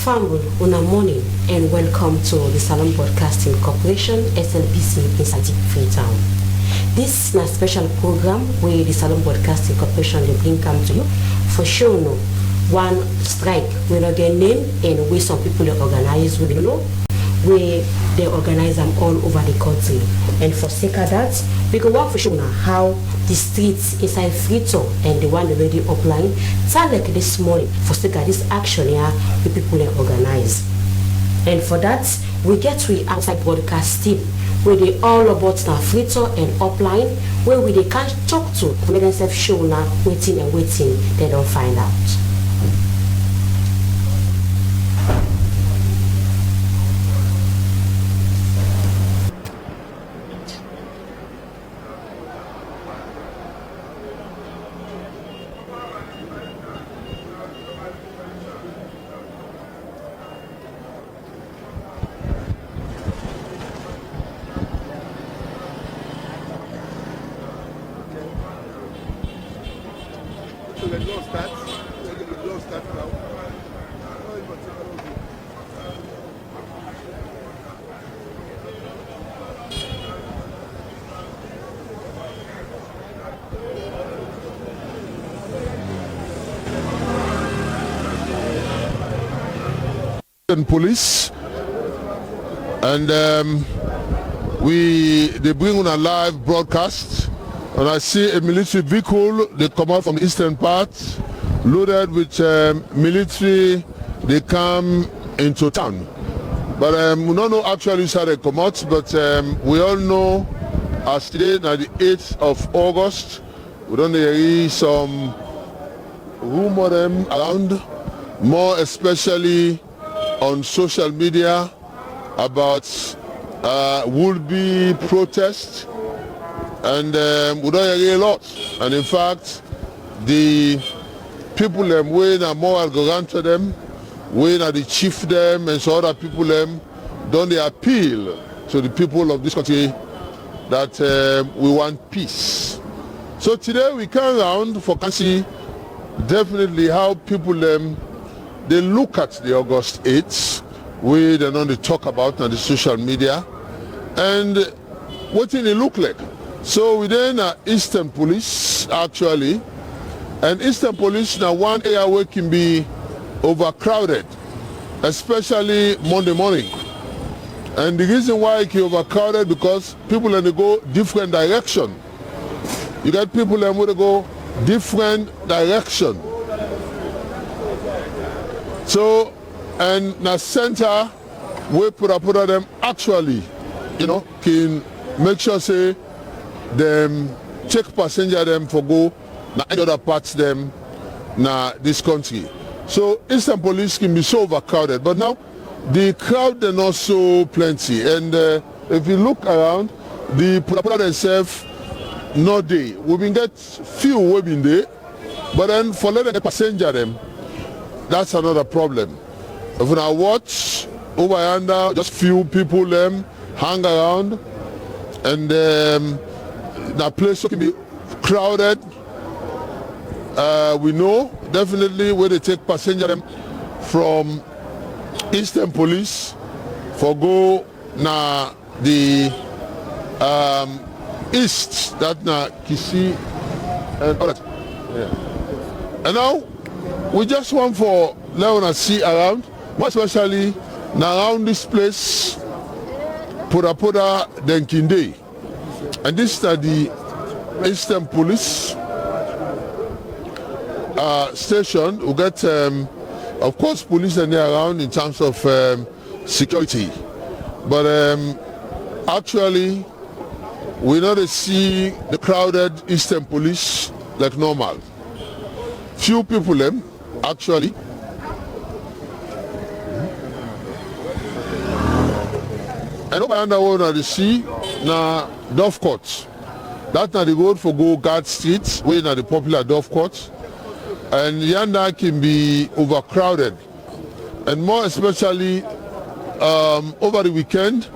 Family, una morning and welcome to the Salon Broadcasting Corporation SLBC inside Freetown. This is a special program where the Salon Broadcasting Corporation will bring come to you for sure no one strike we not get name and where some people are organized we know where they organize them all over the country. And for sake of that, we can work for sure now how the streets inside Freetown and the one already upline sound like this morning for sake of this action here the people are organized. And for that, we get to outside broadcast team where they all about now Freetown and upline where we they can talk to make themselves show now waiting and waiting they don't find out. Police and they bring on a live broadcast, and I see a military vehicle. They come out from the eastern part loaded with military. They come into town, but we don't know actually how they come out, but we all know as today now the 8th of August we don't hear some rumor them around, more especially on social media about would-be protest, and we don't hear a lot. And in fact, the people when are more arrogant to them, when are the chief them, and so other people don't they appeal to the people of this country that we want peace. So today we come around for to see definitely how people they look at the August 8th, we they know they talk about on the social media, and what did it look like. So we then Eastern Police actually, and Eastern Police now one area where can be overcrowded, especially Monday morning. And the reason why it can overcrowded because people they go different direction. You got people that want to go different direction. So, and the center, we put them actually, can make sure say them take passenger them for go na any other parts them na this country. So Eastern Police can be so overcrowded, but now the crowd are not so plenty. And if you look around, the put themselves not there. We've been get few we've been there, but then for letting the passenger them. That's another problem. If we now watch over yonder, just few people hang around, and that place can be crowded. We know definitely where they take passenger from Eastern Police for go na the east, that na Kisi and all that. Yeah. And now we just want for Leona see around, more especially now around this place, Poda Denkinde. And this is the Eastern Police station. We get, of course, police are there around in terms of security. But actually, we not see the crowded Eastern Police like normal. Few people actually. And over under the sea, na Dove Court. That's na the road for go Guard Street, where na the popular Dove Court. And yonder can be overcrowded. And more especially over the weekend,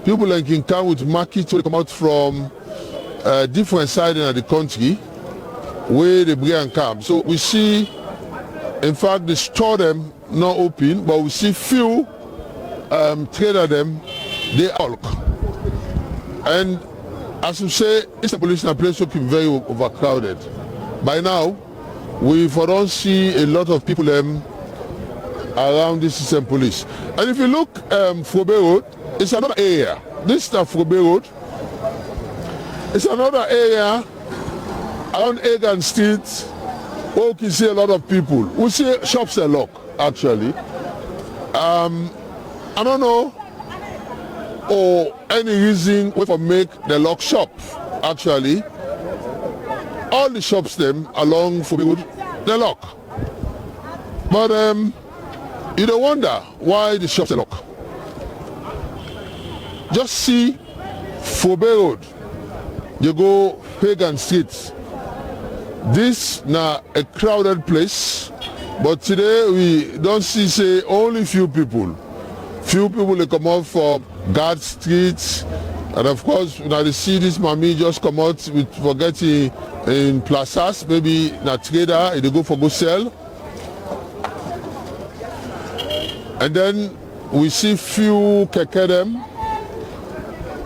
people can come with markets to come out from different sides of the country where they bring and come. So we see, in fact, the store them not open, but we see few trader them, they bulk. And as you say, it's a police and place looking very overcrowded. By now, we don't see a lot of people around this system police. And if you look Frobe Road, it's another area. This is Frobe Road. It's another area around Egan Street where we can see a lot of people. We see shops are locked, actually. I don't know or any reason we for make the lock shop. Actually, all the shops them along Frobe Road, they lock. But you don't wonder why the shops are locked. Just see Frobe Road. You go Hagan Street. This now a crowded place, but today we don't see say only few people. Few people they come out from Guard Street, and of course now they see this mommy just come out with forgetting in plazas, maybe na trader they go for go sell. And then we see few keke them.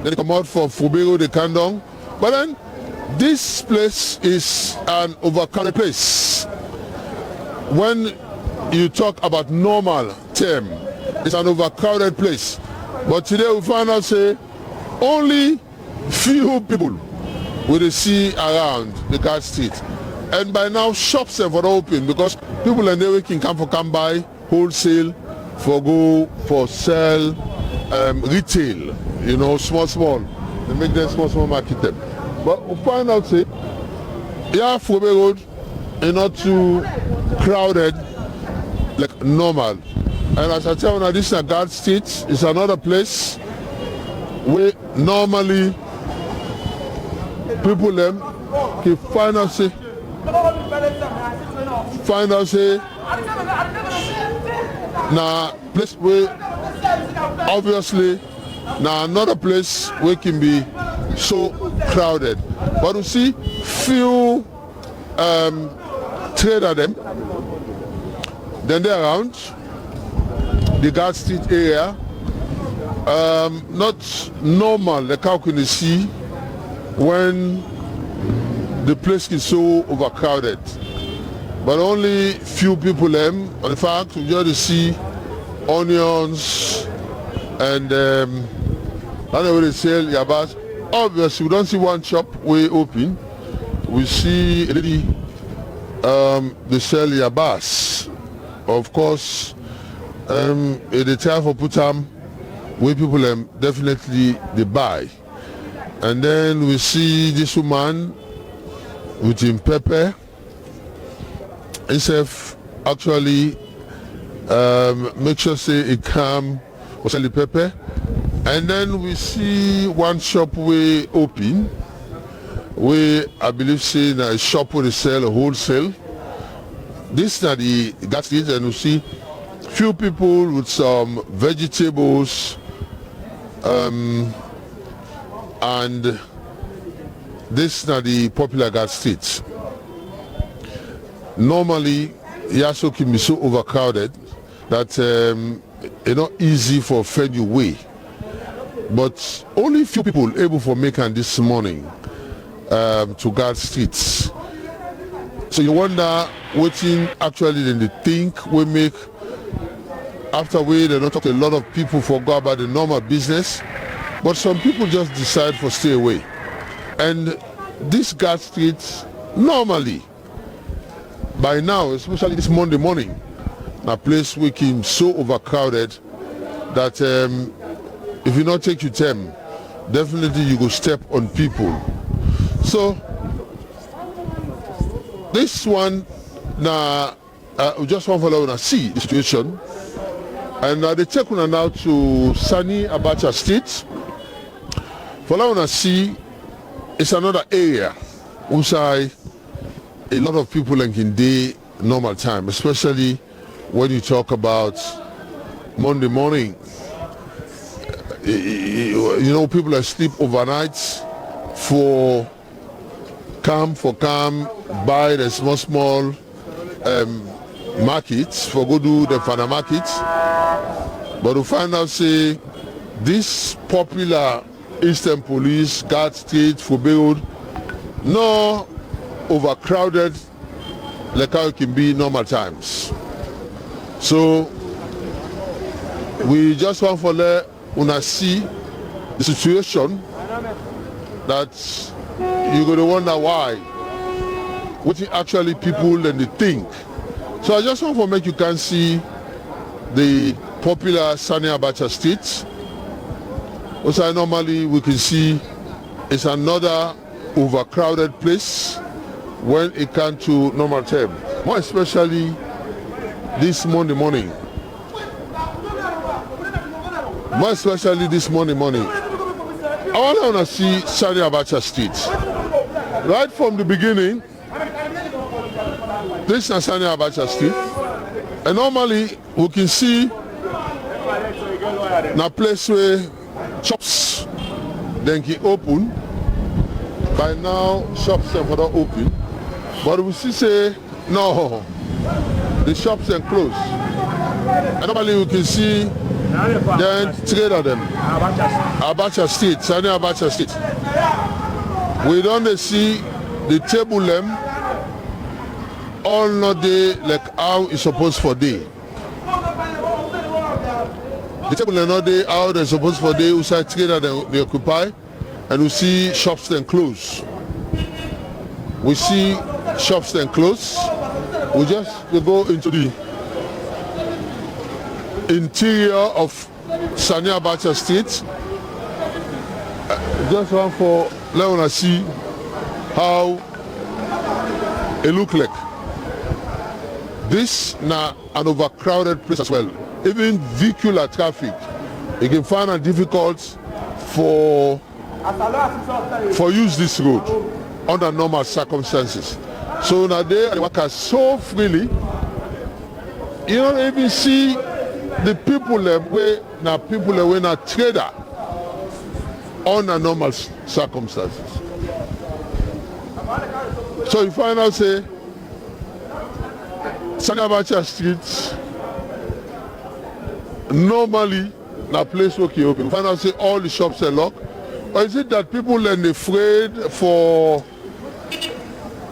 They come out for Frobe Road, they come down. But then this place is an overcrowded place. When you talk about normal term, it's an overcrowded place. But today we find out say only few people will see around the Guard Street. And by now shops are open because people in there can come buy wholesale for go for sell retail, you know, small. They make them small market them. But we find out say, yeah, Frobe Road is not too crowded like normal. And as I tell you now, this is a Guard Street. It's another place where normally people them can find out say now place where obviously now another place where can be so crowded. But you see few trader them, then they're around the Guard Street area, not normal like how can you see when the place is so overcrowded. But only few people them. In fact, we just see onions and that's where they sell yabas. Obviously, we don't see one shop way open. We see a lady they sell yabas. Of course, the time for put them where people definitely they buy. And then we see this woman with him pepper. Himself actually make sure say it come or sell the pepper. And then we see one shop we open where I believe say a shop where they sell a wholesale. This is the Guard Street, and we see few people with some vegetables and this is the popular Guard Street. Normally, Yaso can be so overcrowded that it's not easy for find your way. But only few people able for making this morning to Guard Streets. So you wonder what actually then they think we make after they don't talk to a lot of people forgot about the normal business. But some people just decide for stay away. And this Guard Street normally by now, especially this Monday morning, a place we can so overcrowded that if you not take your time, definitely you go step on people. So this one now we just want to follow and see the situation. And they take on now to Sani Abacha Street. Follow and see it's another area which a lot of people in day normal time, especially when you talk about Monday morning. You know, people are sleep overnight for calm, buy the small market for go do the final market, but we find out say this popular Eastern Police Guard Street for Road no overcrowded like how it can be normal times. So we just want to let una see the situation that you're going to wonder why, what actually people and they think. So I just want to make you can see the popular Sani Abacha Street. Also normally we can see it's another overcrowded place when it comes to normal time, more especially this Monday morning. More especially this Monday morning. I want to see Sani Abacha Street. Right from the beginning, this is Sani Abacha Street. And normally we can see a place where shops then can open. By now shops are not open. But we see say no, the shops are closed. And normally we can see then three of them. Abacha Street, Sani Abacha Street. We don't see the table them all not day like how it's supposed for day. The table are not day how they're supposed for day. We see three of them they occupy, and we see shops then close. We see shops then close. We just go into the interior of Sani Abacha Street. Just want for let us see how it look like. This now an overcrowded place as well. Even vehicular traffic, you can find it difficult for use this road under normal circumstances. So now they work so freely. You don't even see the people where now people are not trader under normal circumstances. So you find out say Sani Abacha Street normally na place where you open. You find out say all the shops are locked. Or is it that people are afraid for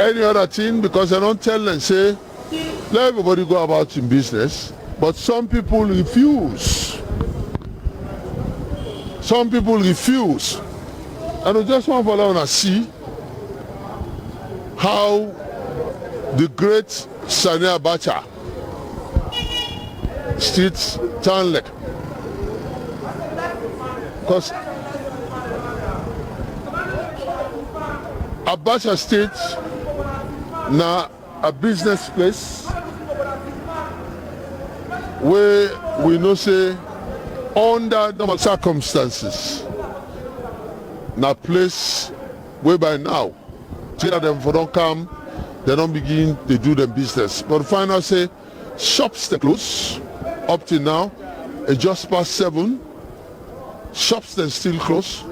any other thing because they don't tell them say let everybody go about in business? But some people refuse. Some people refuse. And we just want to follow and see how the great Sani Abacha Street turn like. Because Abacha Street now a business place where we know say under normal circumstances now place where by now three of them for don't come, they don't begin to do their business. But finally say shops they close up till now. It's just past 7. Shops they still close,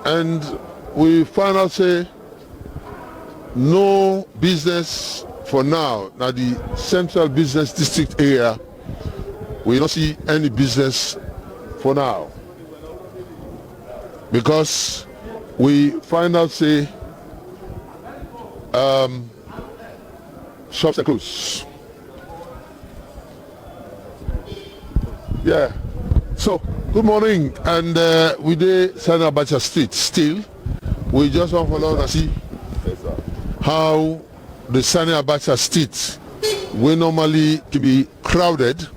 and we find out say no business for now. Now the central business district area, we don't see any business for now because we find out say shops are closed. Yeah. So good morning, and we did Sani Abacha Street. Still, we just want to follow and see how the Sani Abacha Street will normally be crowded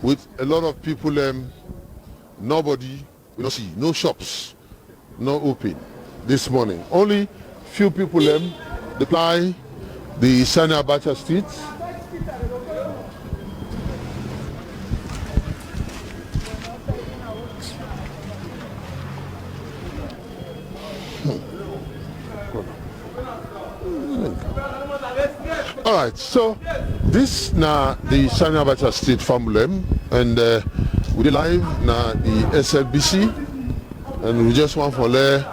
with a lot of people. Nobody, we don't see no shops, no open this morning. Only few people apply the Sani Abacha Street. All right, so this now the Sani Abacha Street family, and we live now the SLBC, and we just want to let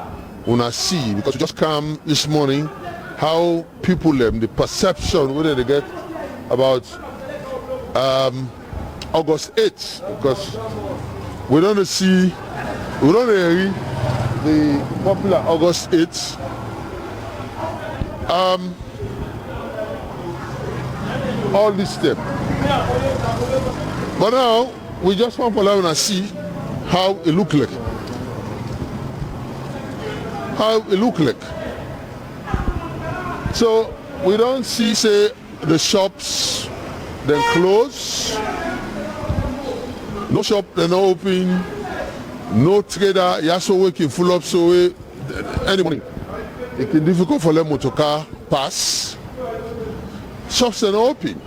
una see because we just come this morning how people the perception whether they get about August 8th, because we don't see, we don't hear the popular August 8th. All this step. But now we just want to learn and see how it look like. How it look like. So we don't see, say, the shops then close, no shop then open, no trader, you also working full up, so anybody. It can be difficult for them motor car pass. Shops are open,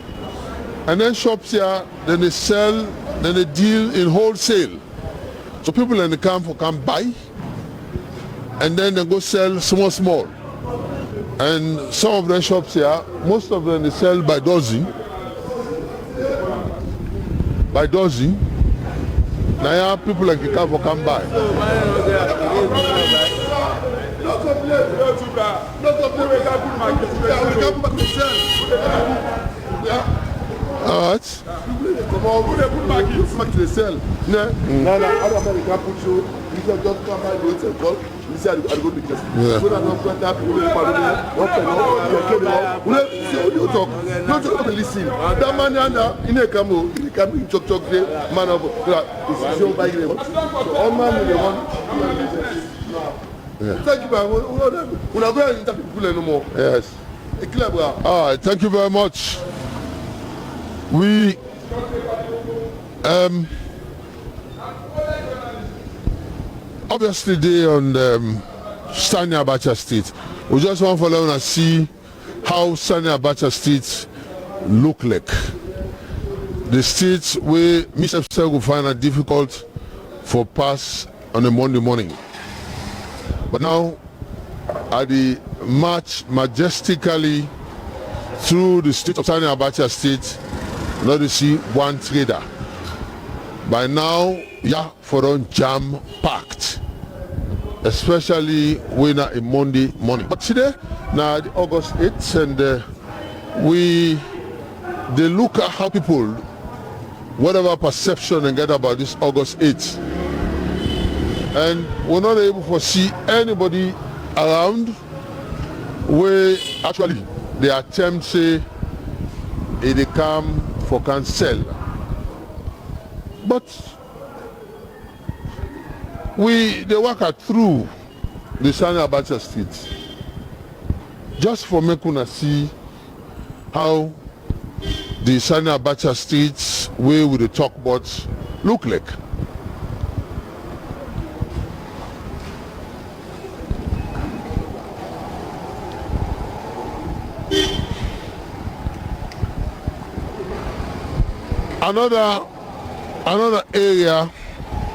and then shops here, then they sell, then they deal in wholesale. So people in the camp can buy, and then they go sell small. And some of the shops here, most of them they sell by dozen. By dozen. Now yeah, people like the camp can buy. Alright. Come on, put back in. Put back to the cell. No, I don't know. Can put you. You can just come by the hotel call. You say I go to the test. So that no contact. We don't follow them. What you talk. Don't talk. Listen. That man in a camo. In a camo. In talk. Man of. It's show by him. So all man in the one. Thank you, man. We're not going to interview people anymore. Yes. All right. Thank you very much. We obviously they on Sani Abacha Street. We just want to follow and see how Sani Abacha Street look like. The streets where Mr. Sir will find it difficult for pass on a Monday morning. But now at the march majestically through the street of Sani Abacha Street, now you see one trader. By now, yeah, for on jam packed, especially when a Monday morning. But today, now August 8th, and they look at how people, whatever perception they get about this August 8th, and we're not able to see anybody around where actually they attempt say they come for cancel. But they work through the Sani Abacha Street just for making us see how the Sani Abacha Street where with the talk bots look like. Another area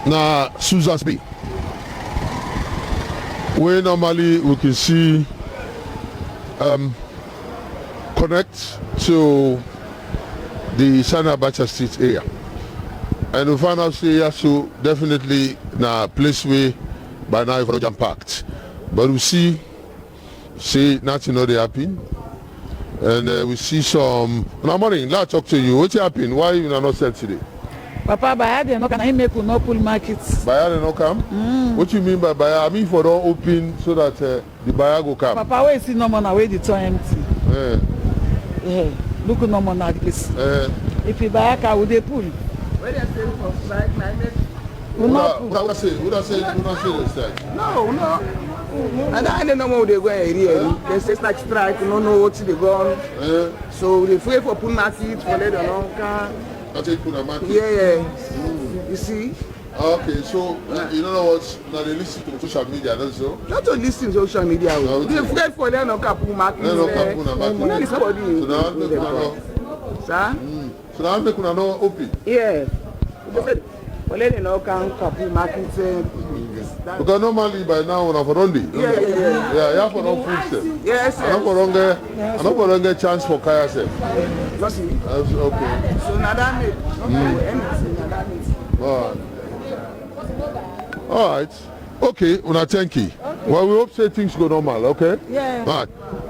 na Susan's Bay, where normally we can see connect to the Sani Abacha Street area, and we find out here so definitely na place where by now it's jam packed, but we see nothing not happen. And we see some. Now, morning, let's talk to you. What happened? Why you not sell today? Papa, buyer they no can I make no pull markets. Buyer they no come? What you mean by buyer? I mean for don't open so that the buyer go come. Papa, where see no more now? Where the turn empty? Yeah. Look no more now this. If you buy a car, would they pull? Where they sell for strike climate? What I say this time? No. And I don't know how they go here. They say like strike, you don't know what they go on. So they pray for pull market for let them know. Yeah. You see? Okay, so you know what? Now they listen to social media, that's so. Not to listen to social media. They pray for them no pull market. No market. Sir? So now make una no open. Yeah. Well, let them know can pull market. Because normally by now when I'm for Rondi. Yeah, you have for no food step. Yes. I'm not for get chance for Kaya step. Okay. So now that means all right. Okay, una thank you. Well, we hope say things go normal, okay? Yeah. All right.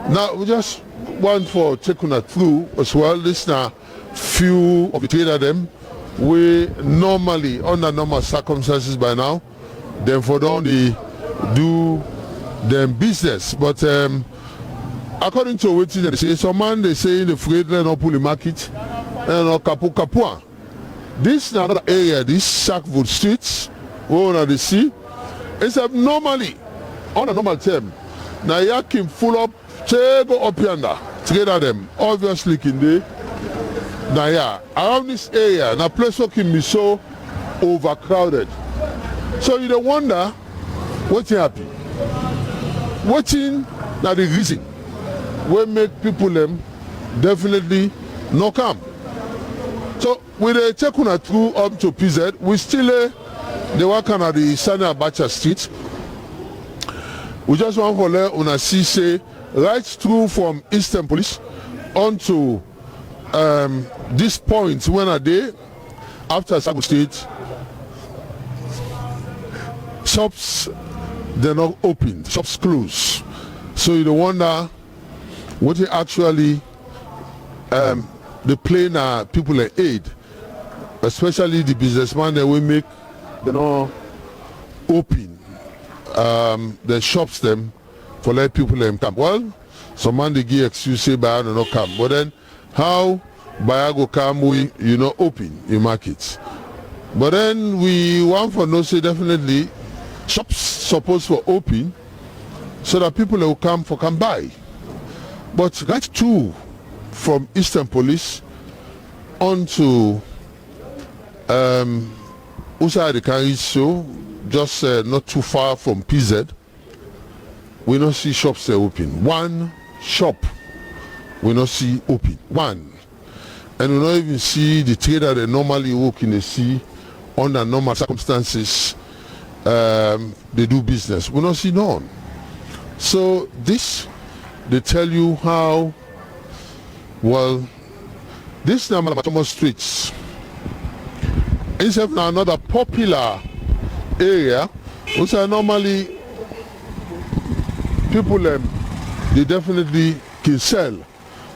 Now we just want for taking her through as well. This now few of the trader them we normally under normal circumstances by now them for don't they do them business, but according to what they say, some man they say in the freight line up the market and kapua. This is another area, this Sackwood streets where they see it's normally on a normal term. Now you can full up, go up yonder, together them obviously can they. Now yeah, around this area, now place can be so overcrowded. So you don't wonder what's happy. Watching now the reason will make people them definitely not come. So with the taking through up to PZ, we still the work on the Sani Abacha Street. We just want to let una see say right through from Eastern Police onto this point when a day after Sago State shops they're not open, shops closed. So you don't wonder what it actually the plain people in aid, especially the businessman that we make they not open the shops them for let people them come. Well, some man they give excuse say buyer do not come. But then how buyer go come we you know open your markets. But then we want for no say definitely shops supposed to open so that people will come buy. But right through from Eastern Police onto Usa the carriage so just not too far from PZ, we don't see shops there open. One shop we don't see open. One. And we don't even see the trader they normally work in the sea under normal circumstances. They do business. We don't see none. So this they tell you how well this number of Thomas streets is another popular area which are normally people they definitely can sell.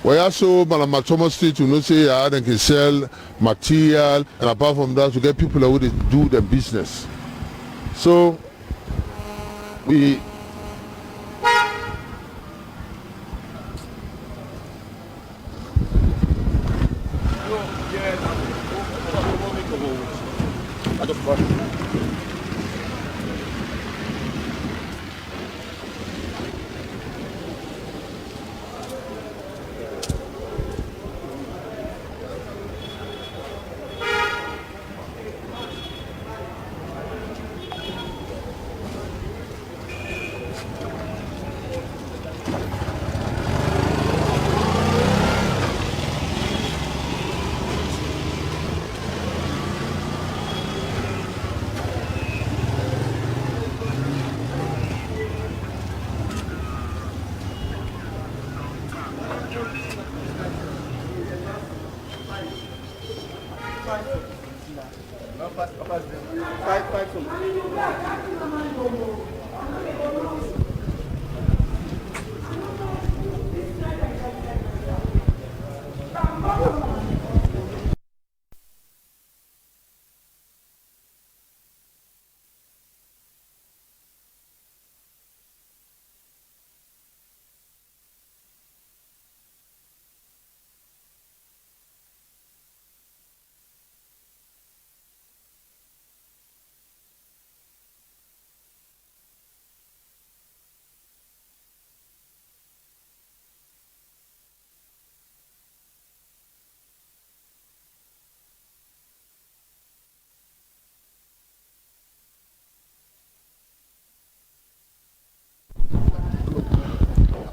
Where also Malama Thomas Street you know say they can sell material, and apart from that you get people who they do their business. So we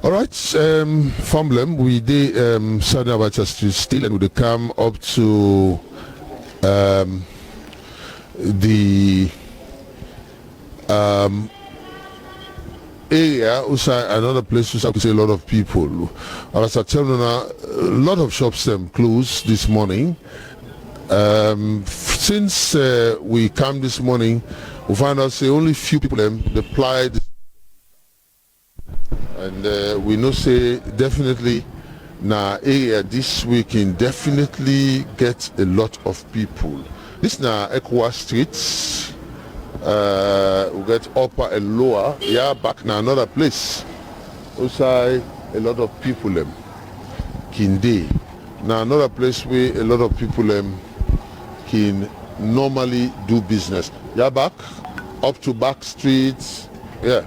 all right, Famblem, we did Sani Abacha Street still, and we come up to the area, another place where we see a lot of people. As I tell you now, a lot of shops them closed this morning. Since we come this morning, we find out say only few people them applied. And we know say definitely na area this week can definitely get a lot of people. This na Equa Street. We get upper and lower. Yeah, back na another place. Outside a lot of people Kinde. Now another place where a lot of people can normally do business. Yeah, back up to back streets. Yeah.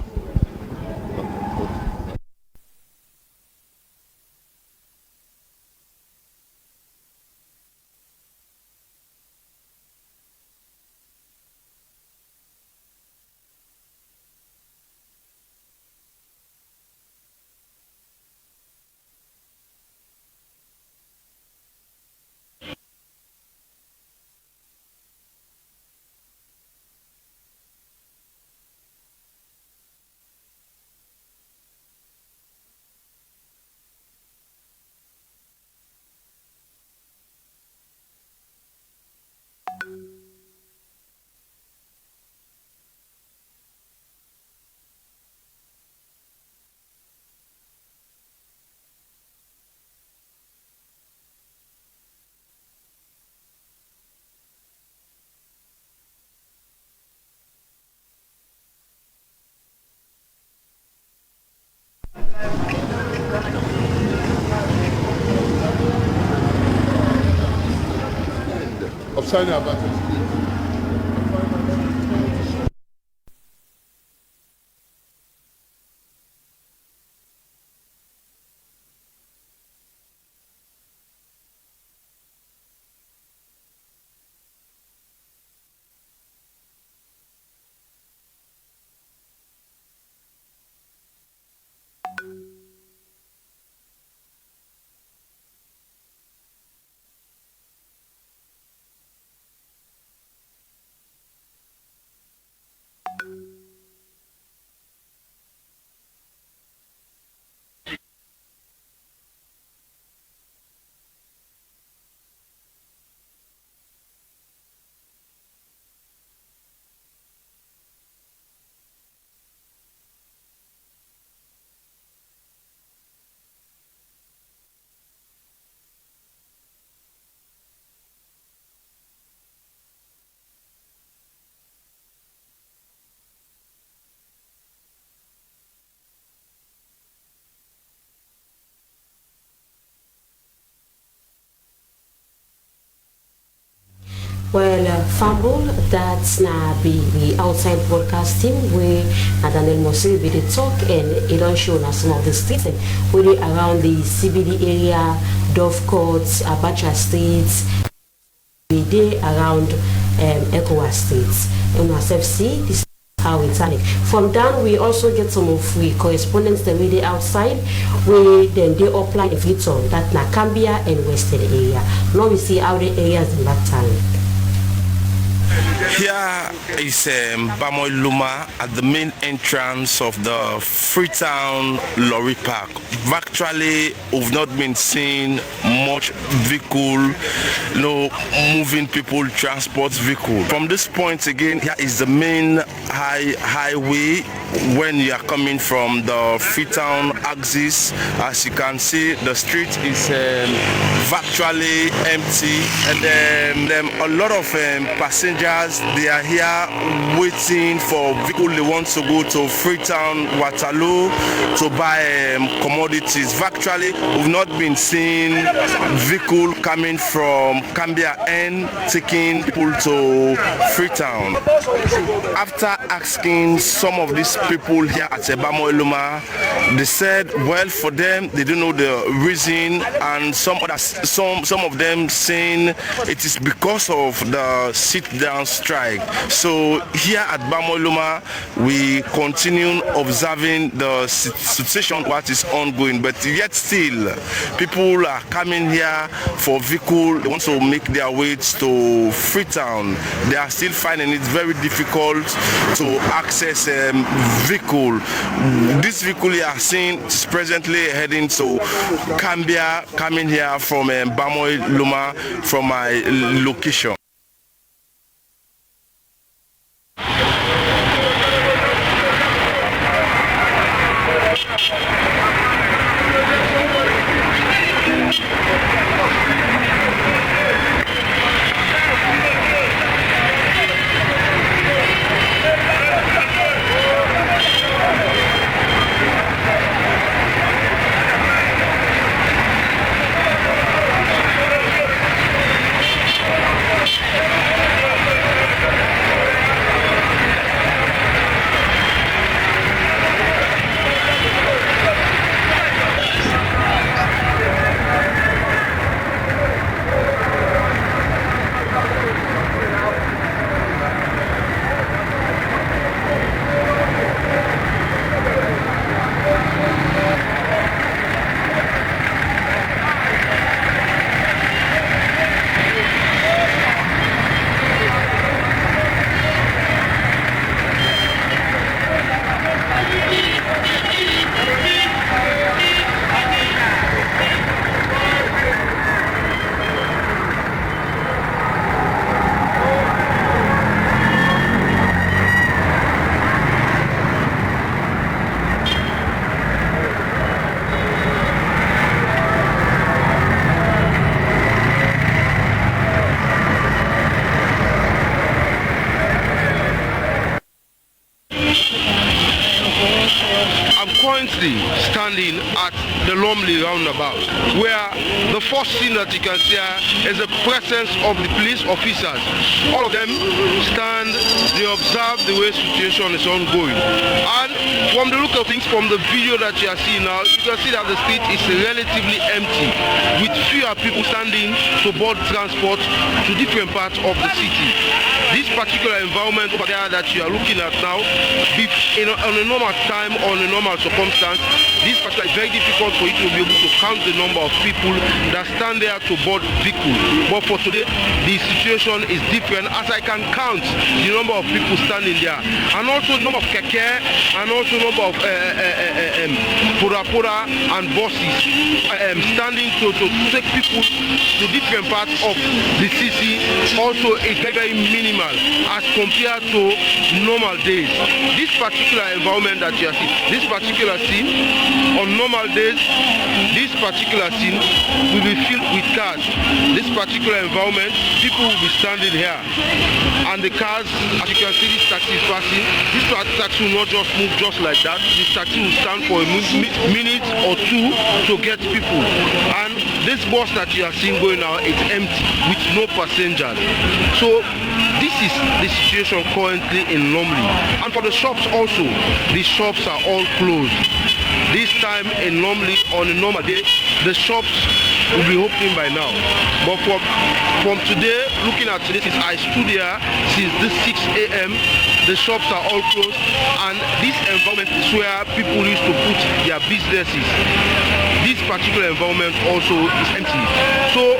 Of signing about it. Well, Fumble, that's na be the outside broadcasting where Daniel Mosil be the talk and it don't show na some of the streets where they around the CBD area, Dove Courts, Abacha Streets, we dey around Equa Streets. And myself see this how it's happening. From down we also get some of the correspondents that we dey outside where then they apply in Fliton, that na Cambia and Western area. Now we see how the areas in that time. Here is Bamoy Luma at the main entrance of the Freetown Lorry Park. Virtually, we've not been seeing much vehicle, moving people, transport vehicle. From this point again, here is the main highway when you are coming from the Freetown axis. As you can see, the street is virtually empty, and a lot of passengers, they are here waiting for vehicle they want to go to Freetown, Waterloo to buy commodities. Virtually, we've not been seeing vehicle coming from Cambia and taking people to Freetown. After asking some of these people here at Ebamo Eluma, they said, well, for them, they don't know the reason, and some of them saying it is because of the sit-down strike. So here at Bamoluma, we continue observing the situation what is ongoing, but yet still people are coming here for vehicle. They want to make their way to Freetown. They are still finding it very difficult to access vehicle. This vehicle you are seeing is presently heading to Cambia, coming here from Bamoluma from my location. currently standing at the Lumley roundabout, where the first thing that you can see is the presence of the police officers. All of them stand, they observe the way situation is ongoing. And from the look of things, from the video that you are seeing now, you can see that the street is relatively empty, with fewer people standing to board transport to different parts of the city. This particular environment over there that you are looking at now, on a normal time or in a normal circumstance, this particular is very difficult for you to be able to count the number of people that stand there to board vehicle. But for today, the situation is different, as I can count the number of people standing there, and also the number of keke, and also the number of pura and buses standing to take people to different parts of the city. Also, is very minimal as compared to normal days. This particular environment that you are seeing, this particular scene, on normal days, this particular scene will be filled with cars. This particular environment, people will be standing here, and the cars, as you can see, this taxi is passing. This taxi will not just move just like that. This taxi will stand for a minute or two to get people, and this bus that you are seeing going now is empty with no passengers. So this is the situation currently in Lumley. And for the shops also, the shops are all closed. This time in Lumley, on a normal day, the shops will be opening by now. But from today, looking at this, I stood here since this 6 a.m. The shops are all closed, and this environment is where people used to put their businesses. This particular environment also is empty. So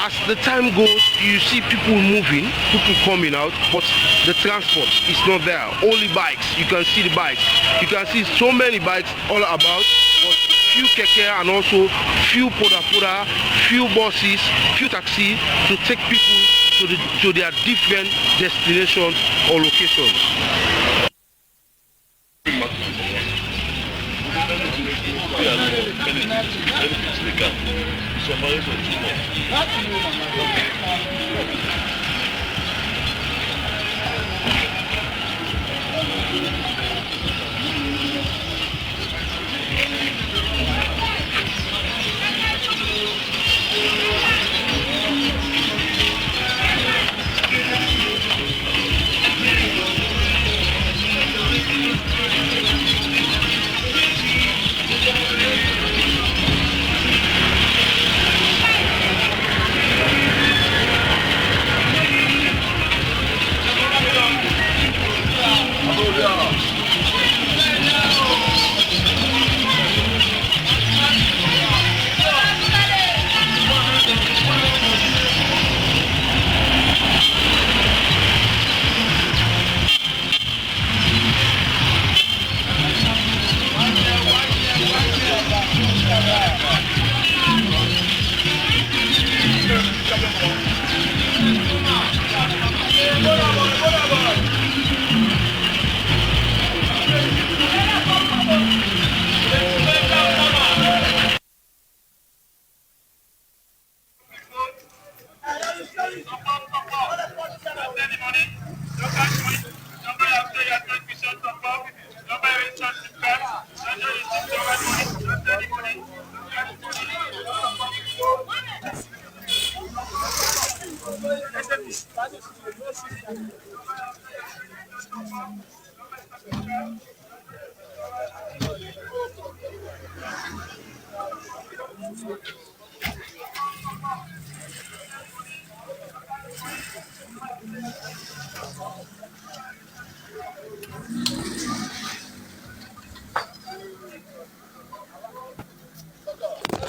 as the time goes, you see people moving, people coming out, but the transport is not there. Only bikes. You can see the bikes. You can see so many bikes all about, but few keke and also few poda, few buses, few taxis to take people to their different destinations or locations.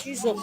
Jesus.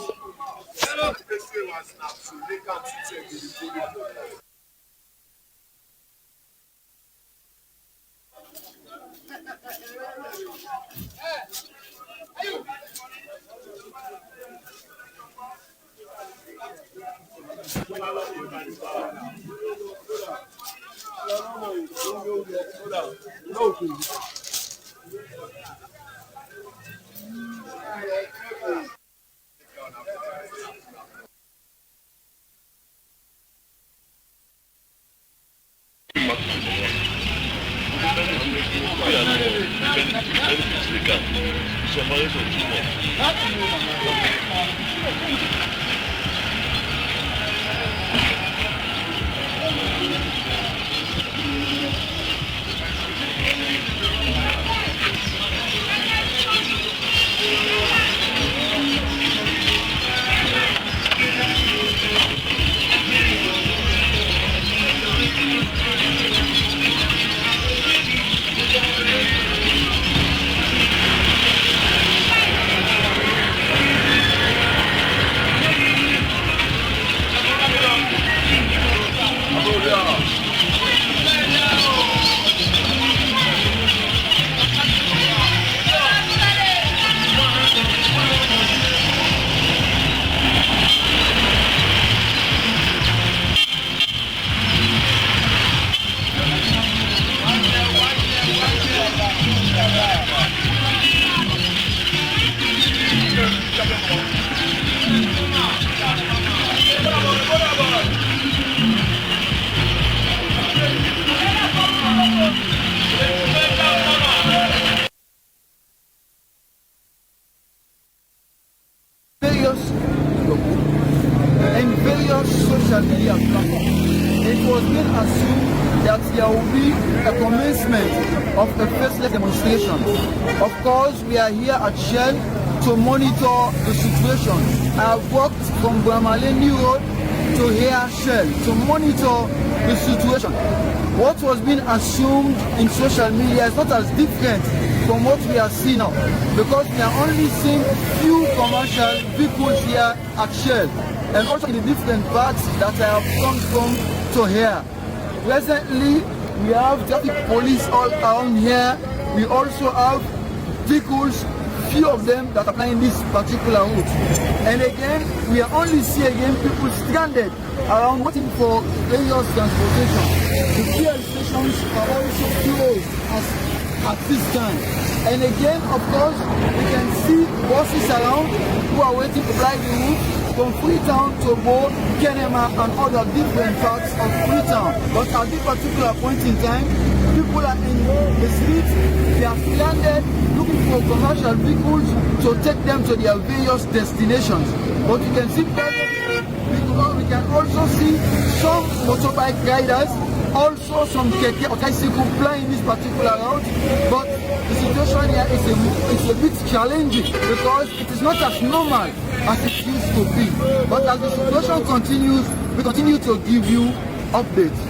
social media platforms. It was being assumed that there will be a commencement of a faceless demonstration. Of course, we are here at Shell to monitor the situation. I have walked from Bramaleni Road to here Shell to monitor the situation. What was being assumed in social media is not as different from what we are seeing now, because we are only seeing few commercial vehicles here at Shell, and also in the different parts that I have come from to here. Presently, we have traffic police all around here. We also have vehicles, few of them that are applying this particular route. And again, we are only seeing people stranded around waiting for various transportation. The fuel stations are also closed at this time. And again, of course, we can see buses around who are waiting to fly the route from Freetown to Bo, Kenema, and other different parts of Freetown. But at this particular point in time, people are in the streets, they are stranded, looking for commercial vehicles to take them to their various destinations. But you can see we can also see some motorbike riders, also some keke or bicycle flying this particular route. But the situation here is a bit challenging because it is not as normal as it used to be. But as the situation continues, we continue to give you updates.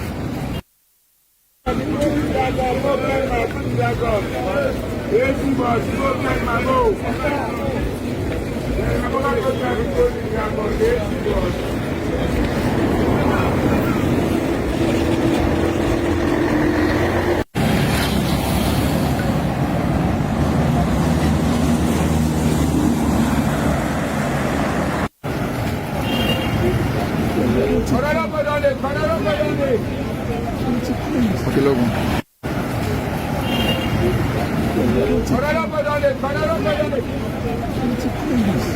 Okay, logo.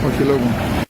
Okay, logo.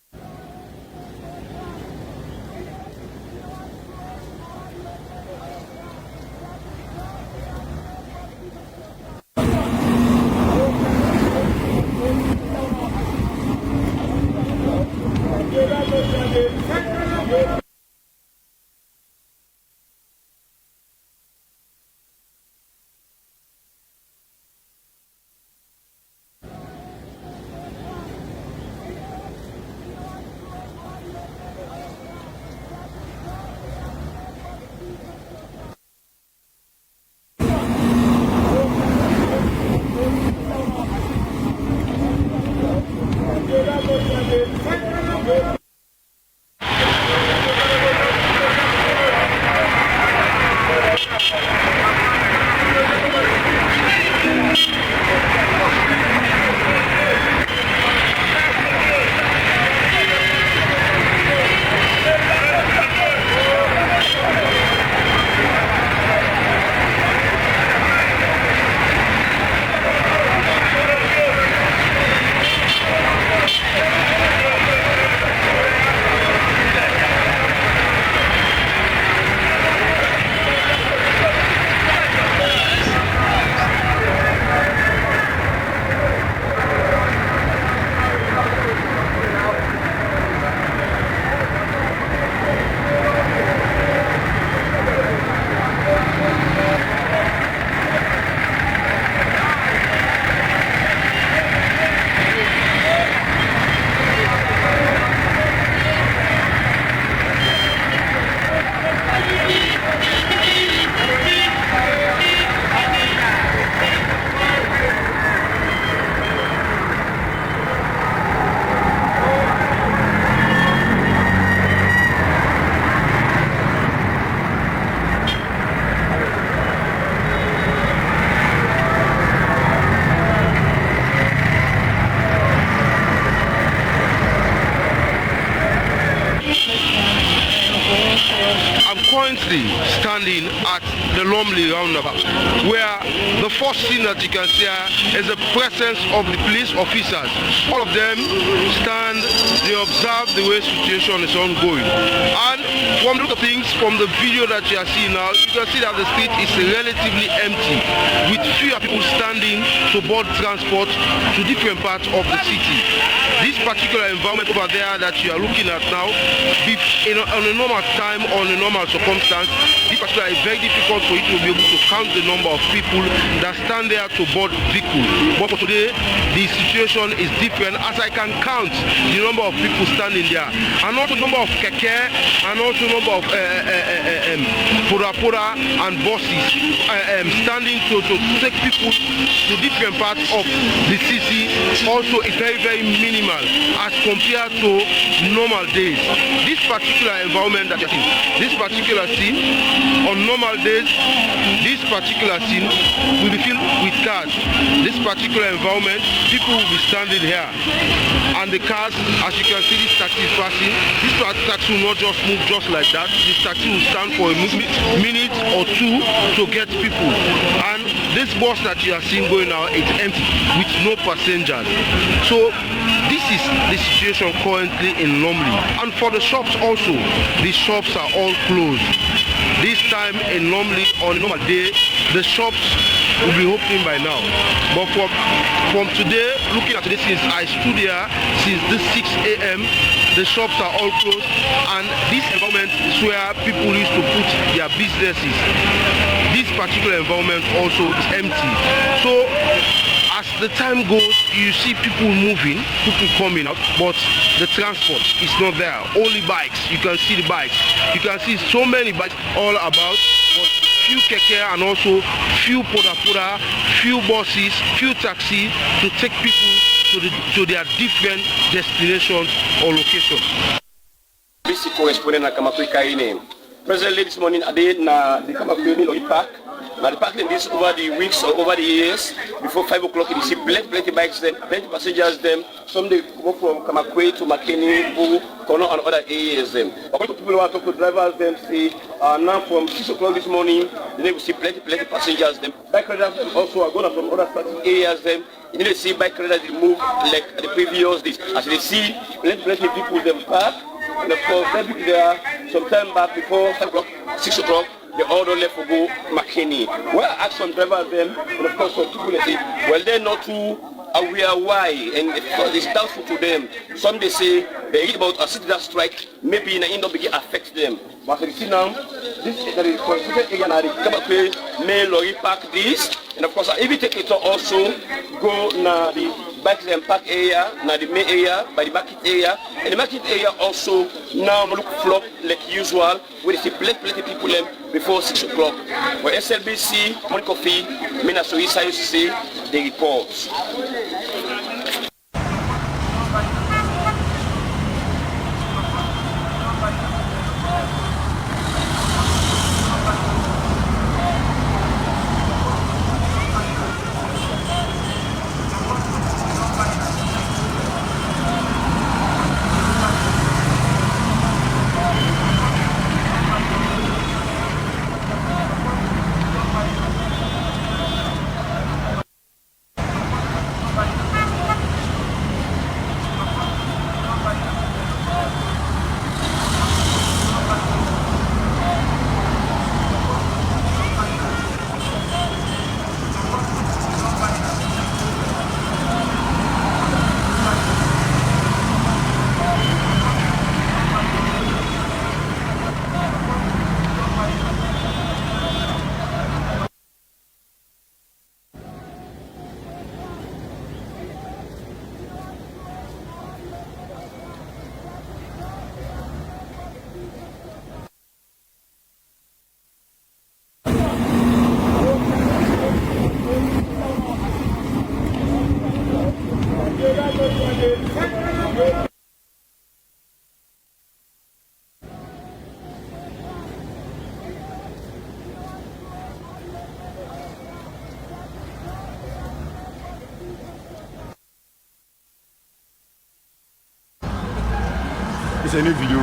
currently standing at the Lumley roundabout, where the first thing that you can see is the presence of the police officers. All of them stand, they observe the way situation is ongoing. And from the things from the video that you are seeing now, you can see that the street is relatively empty, with fewer people standing to board transport to different parts of the city. This particular environment over there that you are looking at now, on a normal time or in a normal circumstance, this particular is very difficult for you to be able to count the number of people that stand there to board vehicles. But for today, the situation is different, as I can count the number of people standing there, and also the number of keke, and also the number of pura and buses standing to take people to different parts of the city. Also, is very, very minimal as compared to normal days. This particular environment that you're seeing, this particular scene, on normal days, this particular scene will be filled with cars. This particular environment, people will be standing here. And the cars, as you can see, this taxi is passing. This taxi will not just move just like that. This taxi will stand for a minute or two to get people. And this bus that you are seeing going now is empty with no passengers. So this is the situation currently in Lumley. And for the shops also, the shops are all closed. This time in Lumley, on a normal day, the shops will be opening by now. But from today, looking at this, since I stood here since this 6 a.m., the shops are all closed, and this environment is where people used to put their businesses. This particular environment also is empty. So as the time goes, you see people moving, people coming out, but the transport is not there. Only bikes. You can see the bikes. You can see so many bikes all about, but few keke and also few poda, few buses, few taxis to take people to their different destinations or locations. This is correspondent na Kamakwe Kaine. Presently this morning at the Kamakwe Lori Park. Now the parking this over the weeks or over the years, before 5 o'clock you see plenty bikes them, plenty passengers them. Some they go from Kamakwe to Makeni, Bugu, Kono and other areas them. According to people who are talking to drivers them say now from 6 o'clock this morning they will see plenty passengers them. Bike riders them also are going from other areas them. You need to see bike riders move like the previous days. As they see plenty people them park, and of course they are some time back before 5 o'clock, 6 o'clock. They all don't left for go McKinney. Well, I asked some drivers then, and of course some people they say, well, they're not too aware why, and it's doubtful to them. Some they say they read about a citizen strike, maybe in the end of it affect them. But you see now, this is the considered area now, the Kamakwe main lorry park this, and of course if you take it also go now the bike and park area, now the main area, by the market area, and the market area also now look flop like usual, where they see plenty people before 6 o'clock. For SLBC, Morning Coffee, Mina Soisa used to say the reports. It's a new video.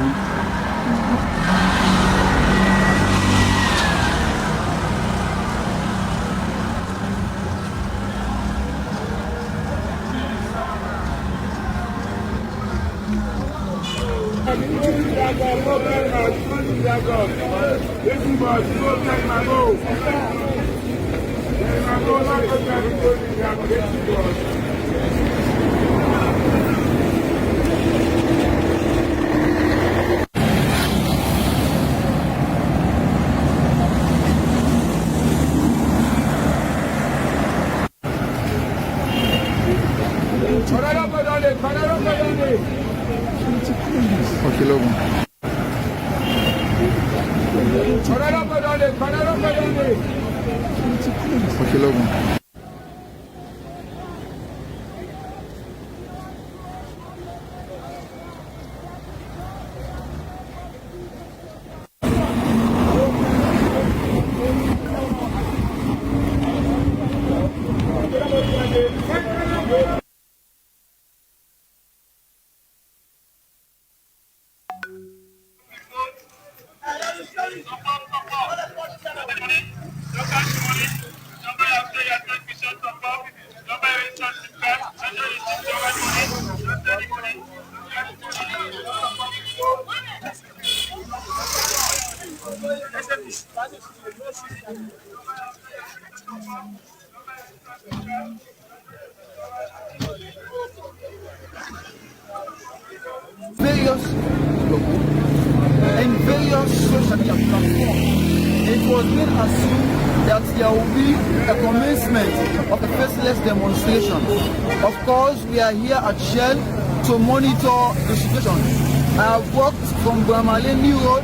various social media platforms, it was being assumed that there will be a commencement of a faceless demonstration. Of course, we are here at Shell to monitor the situation. I have walked from Bramaleni Road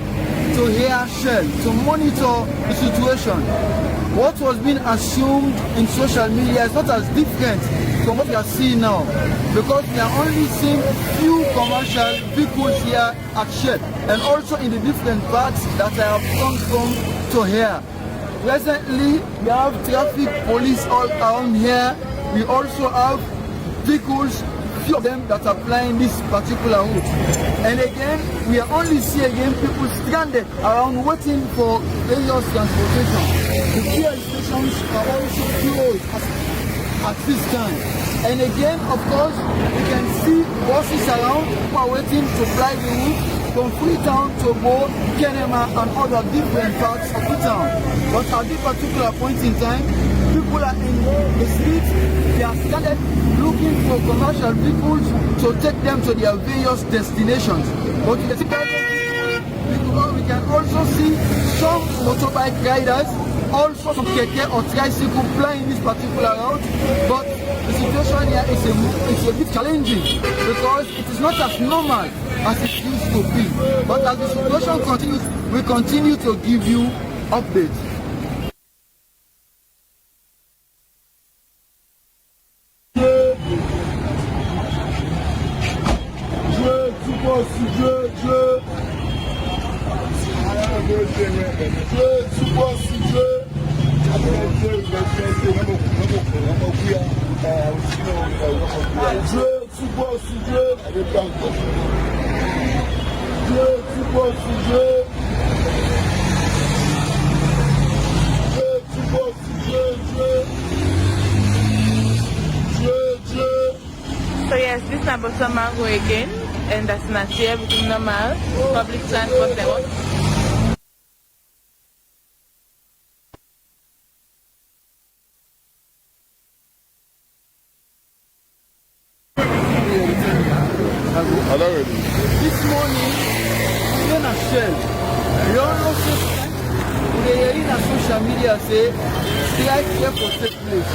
to here Shell to monitor the situation. What was being assumed in social media is not as different from what we are seeing now, because we are only seeing few commercial vehicles here at Shell and also in the different parts that I have come from to here. Presently, we have traffic police all around here. We also have vehicles, few of them that are flying this particular route. And again, we are only seeing again people stranded around waiting for various transportation. The fuel stations are also closed at this time. And again, of course, we can see buses around who are waiting to fly the route from Freetown to Bo, Kenema and other different parts of the town. But at this particular point in time, people are in the streets. They are started looking for commercial vehicles to take them to their various destinations. But we can also see some motorbike riders, also some keke or tricycle flying this particular route. But the situation here is a bit challenging because it is not as normal as it used to be. But as the situation continues, we continue to give you updates. So yes, this is Abosa Mango again, and that's not here between normal public transport network. This morning, we are Shell. We all know we are in social media say strike here for take place.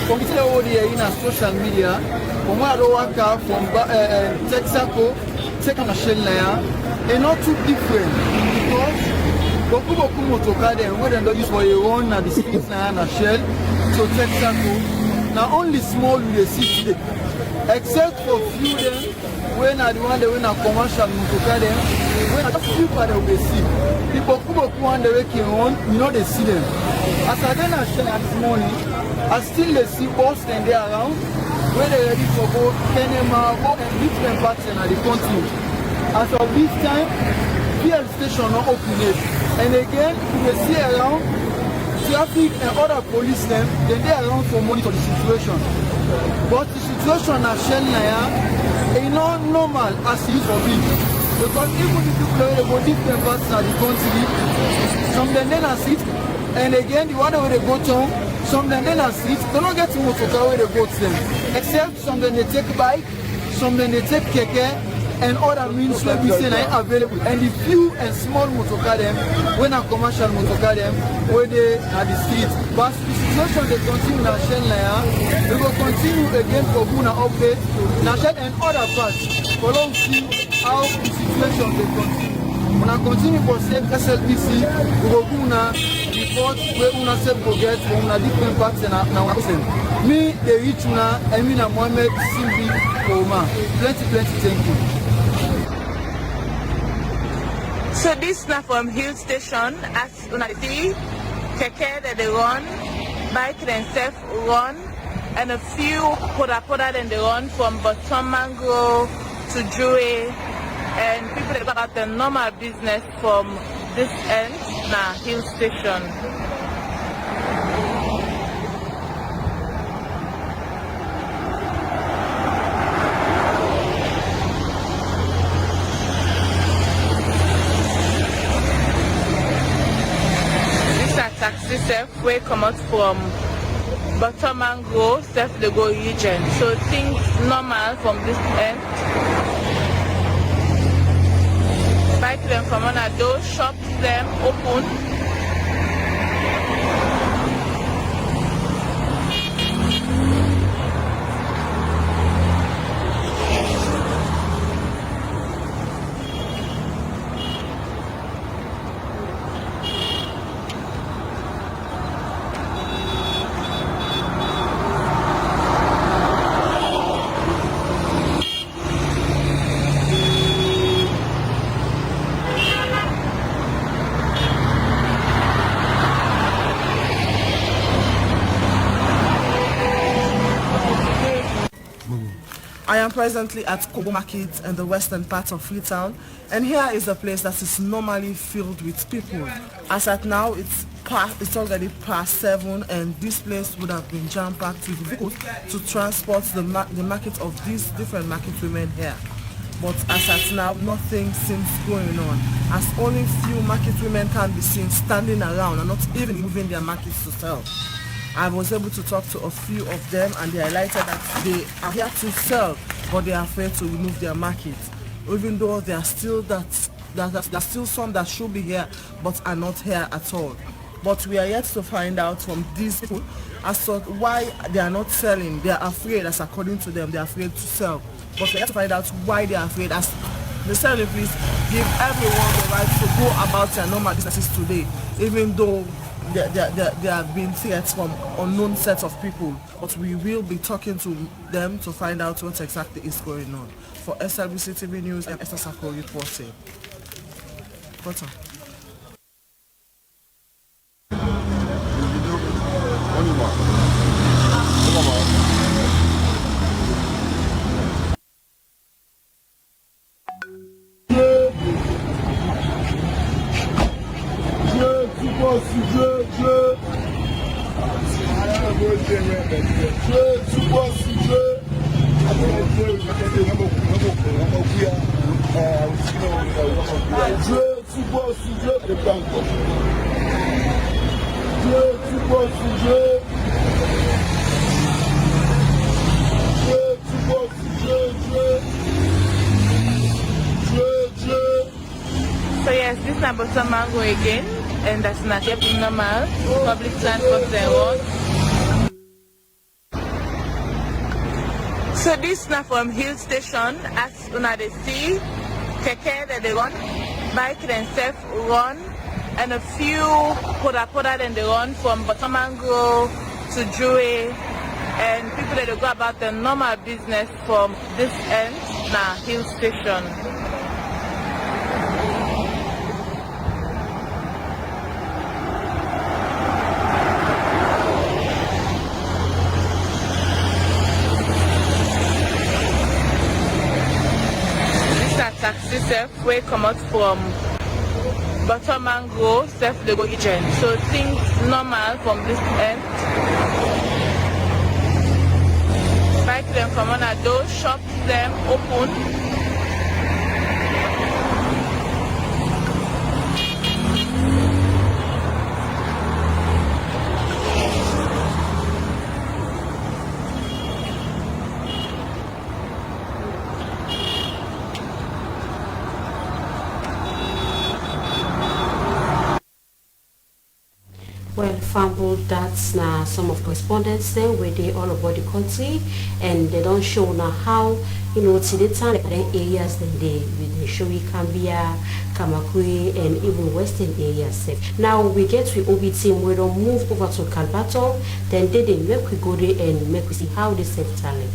From the social media, from where I work from Texaco, second Shell now, and not too different because Boku motoka them when they use for a run at the streets na Shell to Texaco. Now only small we see today, except for few them when I want the when a commercial motoka them when I just few part of the see. The Boku one they working on, you know they see them. As I then Shell this morning, I still they see bus and they around where they ready to go Kenema, go and different parts in the country. As of this time, fuel station not open yet. And again, we see around traffic and other police them, then they around for monitor the situation. But the situation at Shell is not normal as it used to be. Because even the people where they go different parts of the country, some them then are sit, and again the one where they go town, some them then are sit, they don't get to motor where they go to them. Except some them they take bike, some them they take keke, and other means where we say are available. And the few and small motor car them, when a commercial motor car them, where they are the streets. But the situation they continue in Ashel, we will continue again for Guna update, Nashel and other parts. For long see how the situation they continue. When I continue for SLBC, we will Guna report where Una said go get from Una different parts and now me, the rich Una, Emina Mohammed, Simbi, Oma. Plenty, thank you. So this is from Hill Station, as Una see, keke that they run, bike themselves run, and a few poda then they run from Bottom Mango to Jue, and people that go about the normal business from this end, now Hill Station. Taxi self where come out from Bottom Mango self they go region. So things normal from this end. Bike them from on a door, shops them open. I am presently at Kobo Market in the western part of Freetown, and here is a place that is normally filled with people. As at now, it's already past 7, and this place would have been jam-packed with vehicles to transport the market of these different market women here. But as at now, nothing seems going on, as only few market women can be seen standing around and not even moving their markets to sell. I was able to talk to a few of them, and they highlighted that they are here to sell, but they are afraid to remove their market, even though there are still still some that should be here but are not here at all. But we are yet to find out from these people as to why they are not selling. They are afraid, as according to them, they are afraid to sell. But we have to find out why they are afraid. As the selling, please give everyone the right to go about their normal businesses today, even though there have been threats from unknown sets of people. But we will be talking to them to find out what exactly is going on. For SLBC TV News, I'm Esther Sako reporting. Bottom. So yes, this is Bottom Mango again, and that's not yet normal. Public transport they road. So this is not from Hill Station, as una they see, keke that they run, bike themselves run, and a few poda then they run from Bottom Mango to Jue, and people that they go about the normal business from this end, now Hill Station. Taxi self where come out from Bottom Mango self they go agent. So things normal from this end. Bike them from on a door, shops them open. fumble that's some of correspondents there where they all over the country and they don't show now how to the town areas that they show Cambia, Kamakuri and even western areas. Now we get to OB team, we don't move over to Kalbaton, then they make we go there and make we see how they save talent.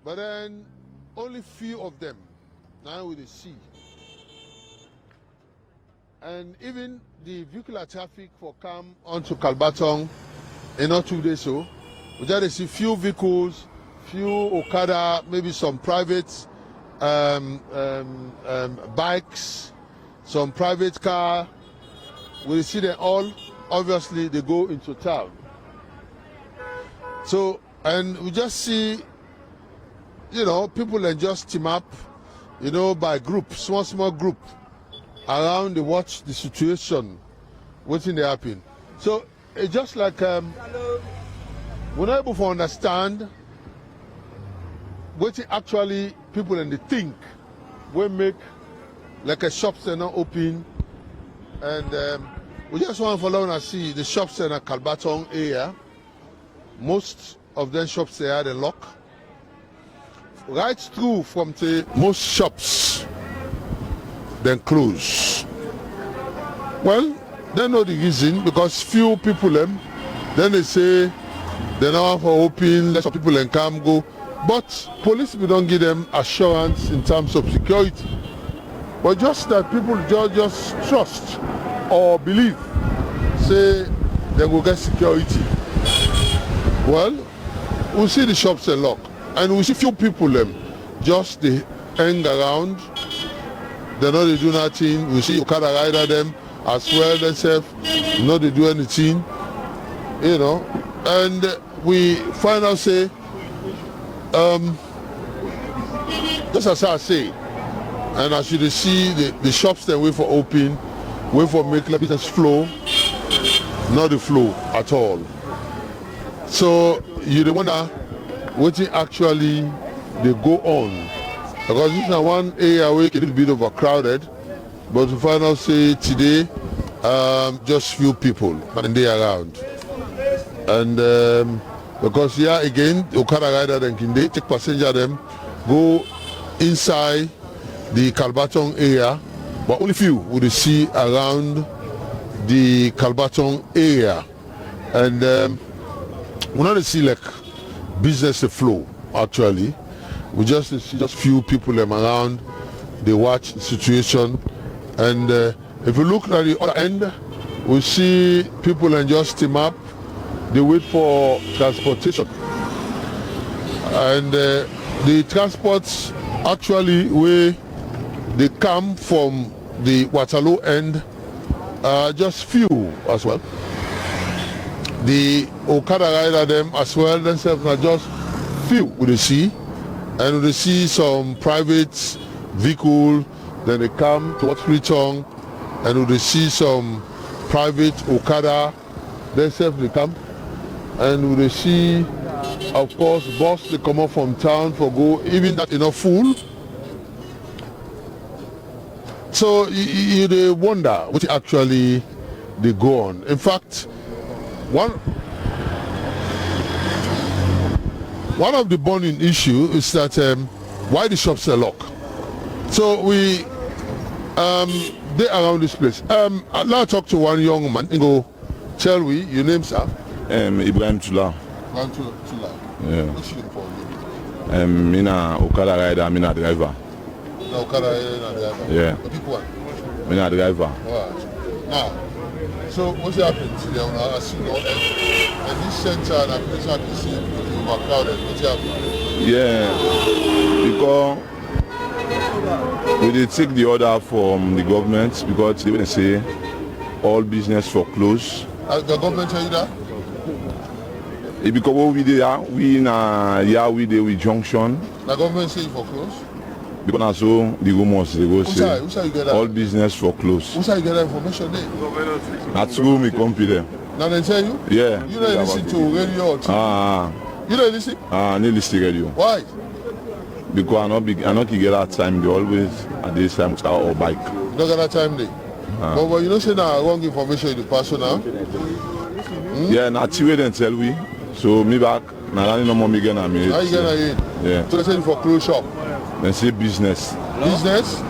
But then only few of them now we see. And even the vehicular traffic for come onto Kalbaton in not 2 days so. We just see few vehicles, few Okada, maybe some private bikes, some private car. We see them all, obviously they go into town. So, and we just see, people and just team up, by group, small group around they watch the situation, what's in the happen. So it's just like we're not able to understand what actually people and they think will make like a shop center open, and we just want to follow and see the shop center Kalbaton area. Most of them shops there they lock. Right through from the most shops then close. Well, they know the reason because few people then they say they don't have open, let some people then come go. But police we don't give them assurance in terms of security. But just that people just trust or believe, say they will get security. Well, we see the shops are locked. And we see few people just they hang around, they know they do nothing. We see Okada rider them as well themselves, know they do anything, And we find out say, just as I say, and as you see the shops they wait for open, wait for make the business flow, not the flow at all. So you wonder what actually they go on, because this is one area where it's a little bit overcrowded, but we find out say today just few people and they around, and because here again Okada rider then can they take passenger them go inside the Kalbaton area, but only few would see around the Kalbaton area, and we not see like business flow actually. We just see just few people around, they watch the situation, and if you look at the other end, we see people and just team up, they wait for transportation, and the transports actually where they come from the Waterloo end just few as well. The Okada rider them as well themselves are just few with the sea, and we see some private vehicle, then they come towards Freetown, and we see some private Okada, then they come, and we see, of course, bus they come up from town for go, even that enough full. So you wonder what actually they go on. In fact, one of the burning issue is that why the shops are locked. So we they around this place. I'll now talk to one young man. Go, tell we your name, sir. Ibrahim Tula. Ibrahim Tula. Yeah. What's your for? Me na Okada rider, me na driver. No, Okada rider. Yeah. The big one. Me na driver. Right. Now, so what's happening today? I see and this center and I place I can see overcrowded. What's happening? Yeah. Because we did take the order from the government because they say all business for close. The government tell you that? Because what we did, we with junction. The government say for close? Because also the rumors they go say all business for close. Who's you get that information there? That's who me come there. Now they tell you? Yeah. You don't listen to radio or TV? You don't listen? I need listen to radio. Why? Because I not get that time. They always at this time start or bike. You don't get that time there? But you don't say now wrong information in the person now? Yeah, now TV then tell we. So me back. Now I no more me get a minute. How you get in? Yeah. So they say for close shop? They say business. Business?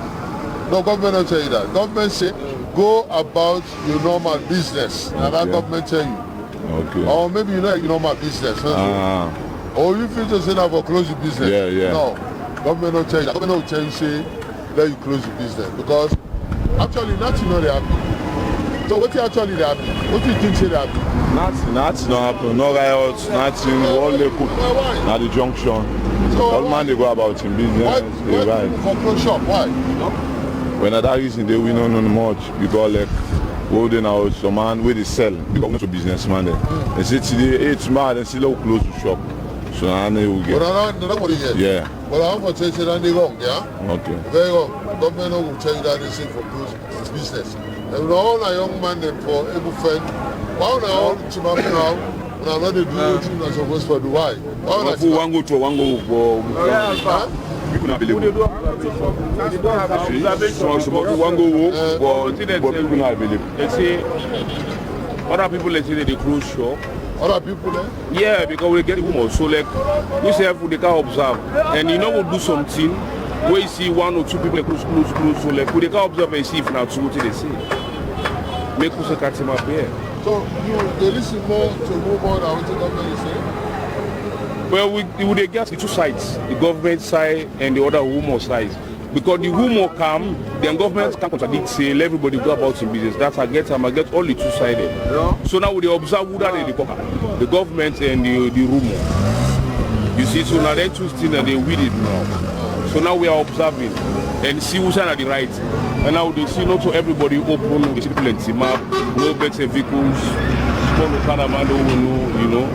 No, government don't tell you that. Government say go about your normal business. Now that government tell you. Okay. Or maybe you know your normal business. Or you feel to say now for close your business. Yeah. No, government don't tell you that. Government don't tell you say let you close your business because actually nothing they happen. So what actually they happen? What do you think say they happen? Nothing not happen. No riots, nothing. All they cook. Now the junction. So all man they go about in business. Why right. for close shop? Why? When that reason they we don't know much because like holding out some man where they sell because to businessman there. They say today 8 man and still close the shop. So now they will get. But nobody yet. Yeah. But I'm going to say that they wrong, yeah? Okay. Very wrong. Government will tell you that they say for close business. And all a young man them for able friend. Why now to my now? When I'm not doing anything that's supposed to do. Why? Why not? One go people not believe. One go walk, but people not believe. They say other people let's say they close shop. Other people there? Yeah, because we get more. So like we say they can observe, and you know we'll do something where you see 1 or 2 people close. So like we can observe and see if now to what they say. Make us a catch him up here. So they listen more to move on than what the government is saying? Well, we get the two sides, the government side and the other rumor side. Because the rumor come, the government can contradict, say, let everybody go about in business. That's I get all the two-sided. Yeah. So now we observe who that the government and the rumor. You see, so now they two things and they read it now. So now we are observing and see who's on the right. And now they see not so everybody open, they see plenty map, no better vehicles, small Canada, you know.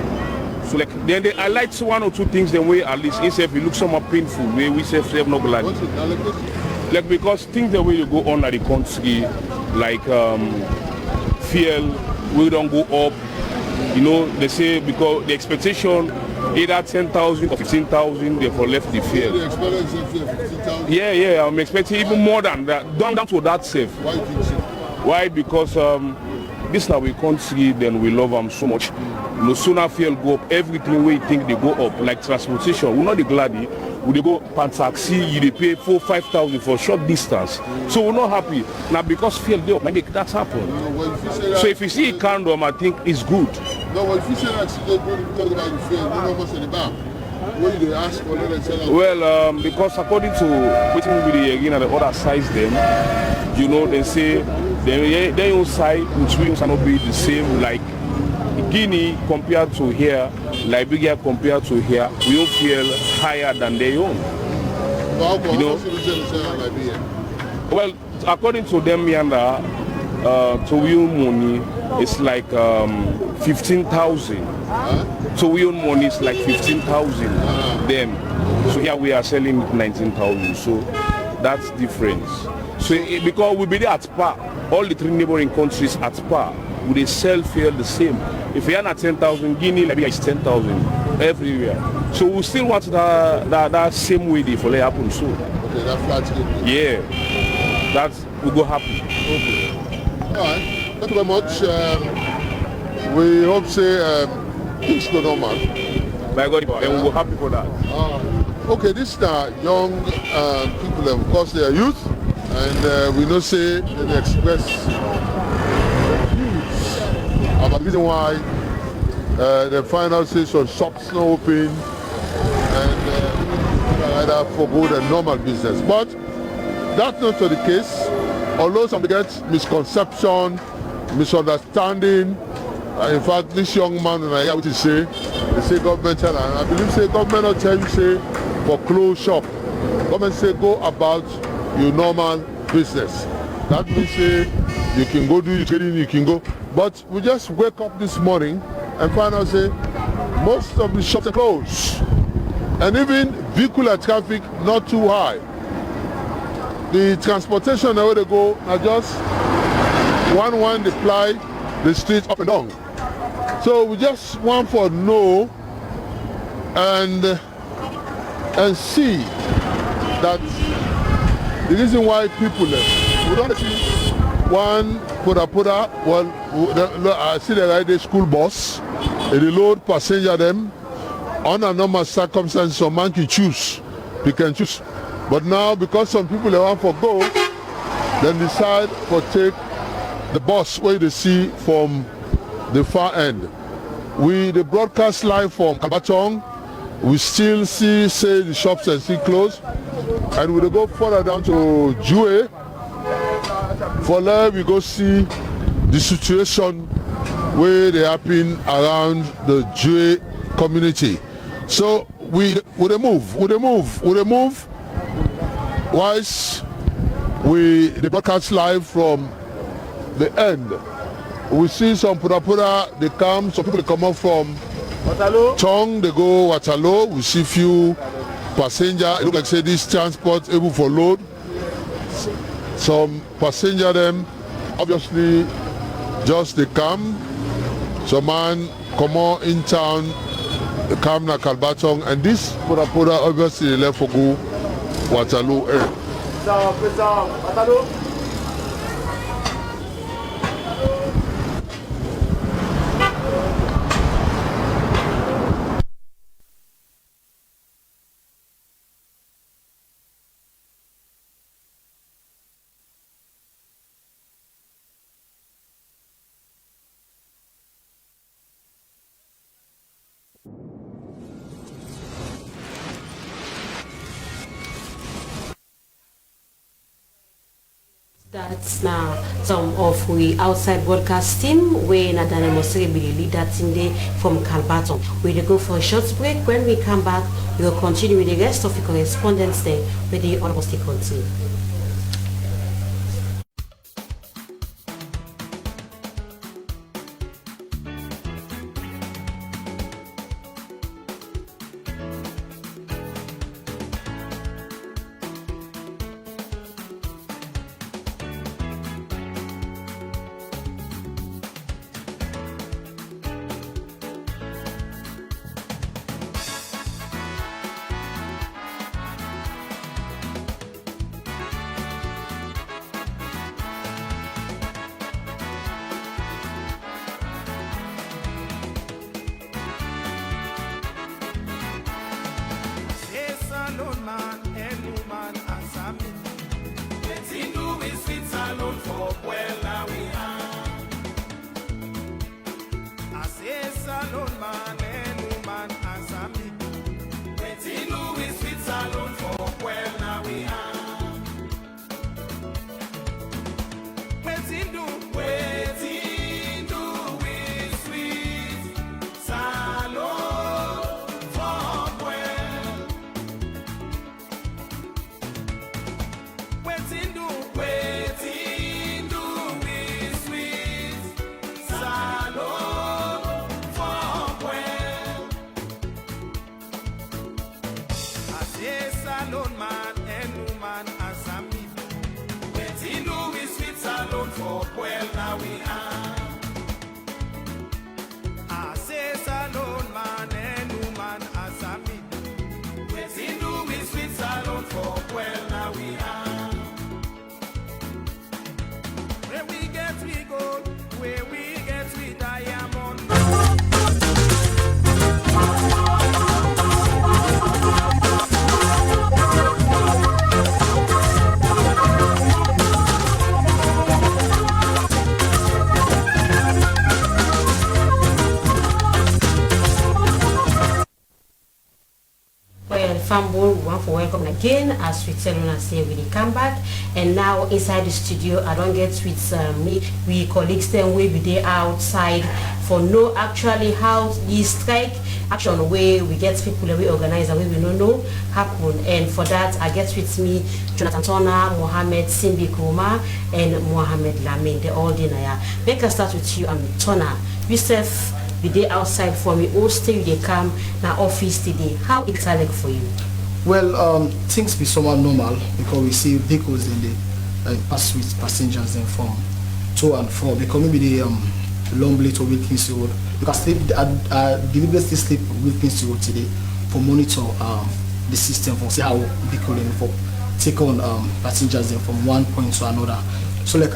So like then they highlight 1 or 2 things the way at least if it looks somewhat painful, where we say not glad. Like because things the way you go on at the country, like fuel, we don't go up. You know, they say because the expectation either 10,000 or 15,000, therefore left the fuel. Yeah, I'm expecting even more than that. Down to that safe. Why do you think so? Why? Because this now we country, then we love them so much. No sooner fuel go up, everything we think they go up, like transportation. We're not the gladdy. We go pan taxi, you pay 4,000-5,000 for short distance. So we're not happy. Now because fuel go up, maybe that's happened. So if you see a condom, I think it's good. No, well, if you say that, you talk about the fuel, you know what's in the back. What do they ask for? Well, because according to what we do again at the other sides, them, you know, they say their own side, which we cannot be the same, like Guinea compared to here, Liberia compared to here, we don't feel higher than their own. You know? Well, according to them, Yanda, to real money, it's like 15,000. So we own money is like 15,000. Then So here we are selling 19,000. So that's difference. So because we be there at par, all the 3 neighboring countries at par, we they sell fare the same. If we are at 10,000 Guinea, maybe it's 10,000 everywhere. So we still want that same way they for happen soon. Okay, that flat rate. Yeah, that's we go happy. Okay. All right. Thank you very much. We hope say things go normal. By God, and we go happy for that. Okay, this is young people, of course they are youth, and we know say they express views about the reason why the final say some shops not open and either forgo the normal business. But that's not the case. Although some get misconception, misunderstanding. In fact, this young man, when I hear what he say, they say government tell, and I believe say government not tell you say for close shop. Government say go about your normal business. That means say you can go do your trading, you can go. But we just wake up this morning and find out say most of the shops are closed. And even vehicular traffic not too high. The transportation where they go are just one they fly the streets up and down. So we just want for know and see that the reason why people left. We don't see one pura. Well, I see the ride the school bus, they load passenger them. Under normal circumstances, some man can choose. They can choose. But now, because some people they want for go, then decide for take the bus where they see from the far end. The broadcast live from Kabatong. We still say the shops are still closed, and we'll go further down to Jue. For there we go see the situation where they happen around the Jue community. So we move. Whilst the broadcast live from the end, we see some pura they come, some people come up from Chong, they go Waterloo. We see few passenger. It look like say this transport able for load. Some passenger them obviously just they come. Some man come on in town, they come na Kalbatong, and this pura obviously they left for go Waterloo. Waterloo. That's now some of we outside broadcast team where Nadane Mosere be the leader team from Kalbaton. We'll go for a short break. When we come back, we will continue with the rest of the correspondence there with the almost continue. Fambo, we want to welcome again as we tell us say we come back, and now inside the studio I don't get with me, we colleagues them we be there outside for know actually how the strike action way we get people that we organize and we don't know happen, and for that I get with me Jonathan Turner, Mohammed Simbi Kuma and Mohammed Lamin, they all dinner. Make us start with you, Turner. Yourself the day outside for me, all stay they come now office today. How it's like for you? Well, things be somewhat normal because we see vehicles in the pass with passengers then from to and from, because maybe the long blade or Wilkins Road, because I deliberately sleep Wilkins Road today for monitor the system for see how vehicle for take on passengers then from one point to another. So like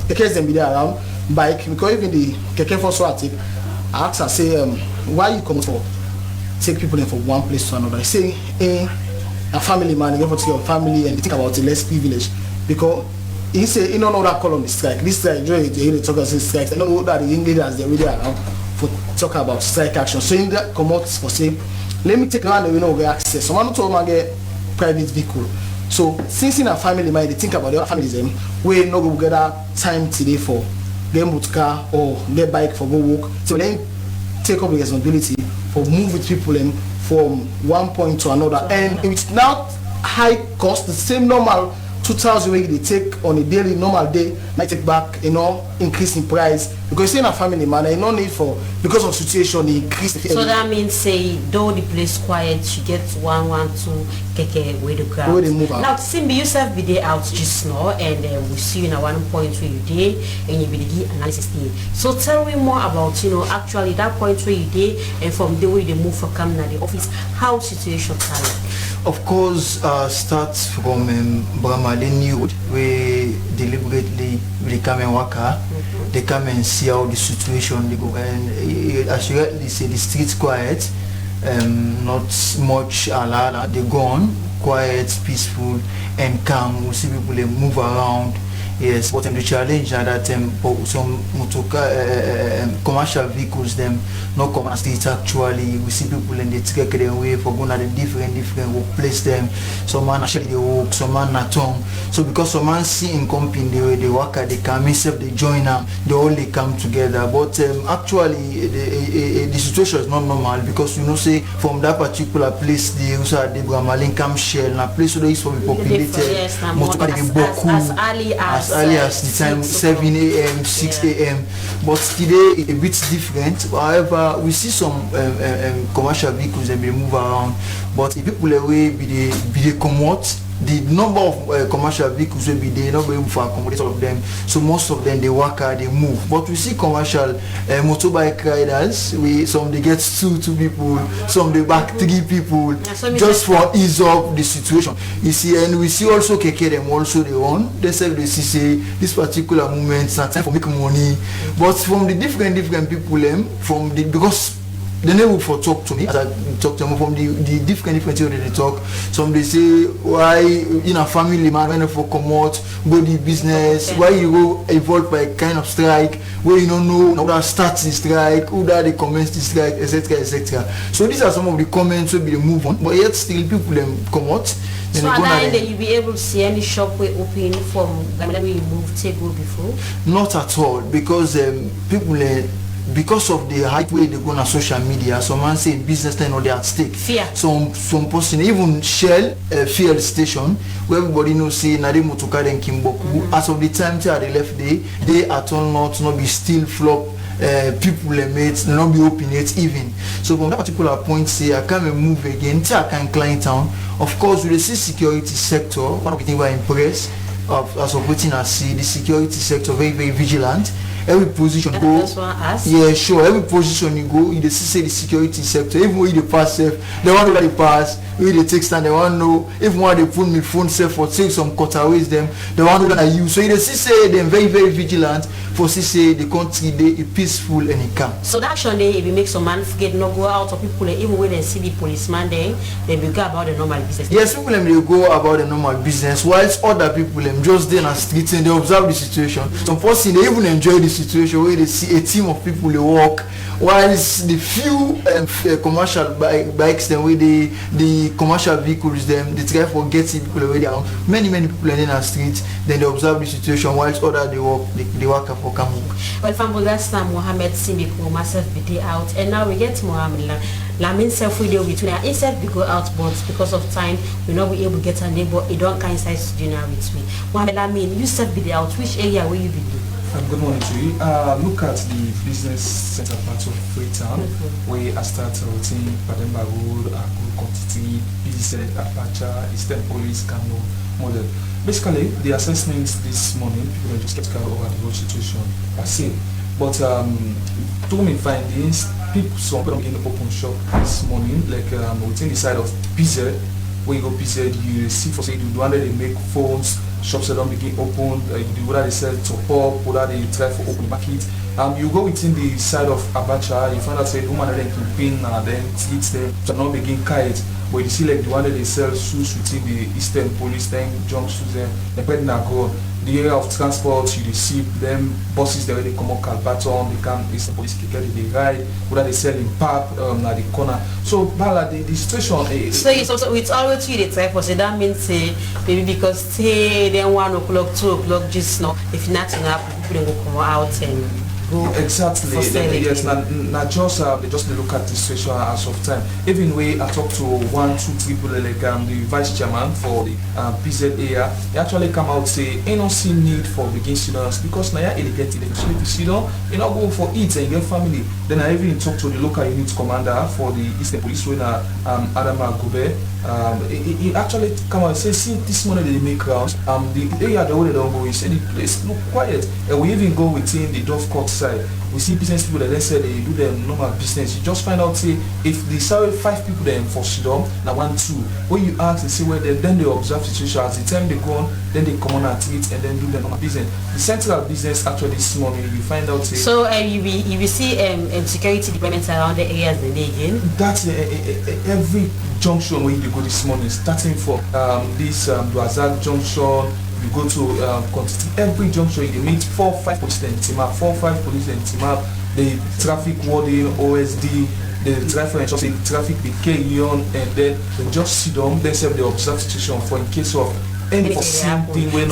the case them be there around bike, because even the keke for so I take, I ask her say why you come for take people in from one place to another. I say a family man, you go to your family and think about the less privilege, because he say you don't know that call on the strike. This strike, you talk about strikes. I don't know that the English as they really around for talk about strike action. So in that come out for say, let me take around the window get access. Someone told me get private vehicle. So since in a family man, they think about their families them, we no go get time today for get motor car or get bike for go walk. So then take up the responsibility for move with people from one point to another, and it's not high cost, the same normal 2,000 way they take on a daily normal day, might take back, increase in price, because in a family man, no need for, because of situation, they increase the so that means say though the place quiet, you get 112 keke way to go. Now Simbi yourself be there out just now, and we see you in a one point where you did and you be the analysis day. So tell me more about actually that point where you did, and from the way they move for coming at the office, how situation are. Of course, starts from Brahma, they knew we deliberately they come and work, they come and see how the situation they go, and as you rightly say, the streets quiet, not much alala, they go on quiet, peaceful and calm. We see people they move around. Yes, but the challenge are that some commercial vehicles them not come on streets actually. We see people and they take them away for going at the different workplace them. Some man actually they work, some man not tongue. So because some man see in company they work at the come, instead they join them, they all they come together. But actually the situation is not normal, because say from that particular place they also had the Brahmalin Shell, a place where they used to be populated. As early as the time 7 a.m., 6 a.m. But today a bit different. However, we see some commercial vehicles that they move around, but if people away be they come out, the number of commercial vehicles will be there, not able to accommodate all of them. So most of them they work hard, they move. But we see commercial motorbike riders. Some they get two people, some they back 3 people, just for ease of the situation. You see, and we see also keke them also they own. They say this particular moment it's time for making money. But from the different people because they never for talk to me as I talk to them from the different things they talk. Some they say why in a family man when for come out go the business, why you go evolve by a kind of strike where you don't know who that starts the strike, who that they commence the strike, etc. So these are some of the comments will be the move on, but yet still people them come out. So at that end you be able to see any shop we open from when we move table before? Not at all, because people because of the hype way they go on social media, some man say business time or they at stake. Fear. Some person, even Shell fuel station, where everybody knows say Nade Motoka and Kimboku. As of the time they left they at all not be still flop. People mates not be open yet even. So from that particular point say I can't move again till I can climb town. Of course with the security sector, one of the things we're impressed of as operating as the security sector very vigilant. Every position you go, yeah, sure. Every position you go, you see the security sector. Even when you pass safe, they want to let it pass. When they take stand, they want to know. Even when they put me phone safe or take some cutaways them, they want to know that you. So you see say them very vigilant for say the country they peaceful and it calm. So that action day, if you make some man forget not go out, or people even when they see the policeman there, they will go about the normal business. Yes, people they go about the normal business, whilst other people just there on the street and they observe the situation. Some person they even enjoy the situation where they see a team of people they walk, whilst the few commercial bikes them where the commercial vehicles them they try for getting people away down. Many people are in the street, then they observe the situation whilst other they walk up for come. Well, from last time Mohammed Simiko myself be out, and now we get Mohammed Lamin self video with me. Instead we go out, but because of time we not be able to get a neighbor. It don't coincide to dinner with me. Mohammed Lamin, you self be out. Which area will you be? Good morning to you. Look at the business center part of Freetown, where I start routine Pademba Road, Akuru Quantity, PZ, Apacha, Eastern Police, Kano model. Basically, the assessments this morning, people are just skeptical over the whole situation per se. But to my findings, some people begin to open shop this morning, like within the side of PZ, where you go PZ, you see for say the one that they make phones, shops that don't begin open, whether they sell top-up, whether they try for open market. You go within the side of Abacha, you find out say the woman that they can pin and then eats them, so not begin kite. But you see like the one that they sell shoes within the Eastern Police, then junk shoes, then the pen are gone. The area of transport, you receive them buses that they come up Calbaton, they come Eastern Police, they ride, whether they sell in park at the corner. So Bala, the situation is... So it's always you the type of say that means say maybe because say then 1 o'clock, 2 o'clock just now, if nothing happens, people don't go come out and exactly. Yes, not just they just look at the situation as of time. Even when I talk to 1, 2 people like the vice chairman for the PZ area, they actually come out say ain't no see need for begin students because now you get the facility student, you not go for it and your family. Then I even talk to the local unit commander for the Eastern Police when Adama Gobe. He actually come out and say, see this morning they make rounds. The area the way they don't go, he said the place look quiet. And we even go within the Dove Court side. We see business people that they say they do their normal business. You just find out say if they sell 5 people there for Sidon, now 1, 2. When you ask and see where then they observe situation as the time they go on, then they come on at it and then do their normal business. The central business actually this morning you find out say so you will see security deployments around the areas again. That's every junction where you go this morning, starting from this Duazak junction. You go to quantity every junction you meet 4 5 police and team up, 4 5 police and team up, the traffic warden, OSD, the traffic PK union, and then they just sit down, they serve the observe situation for in case of any thing when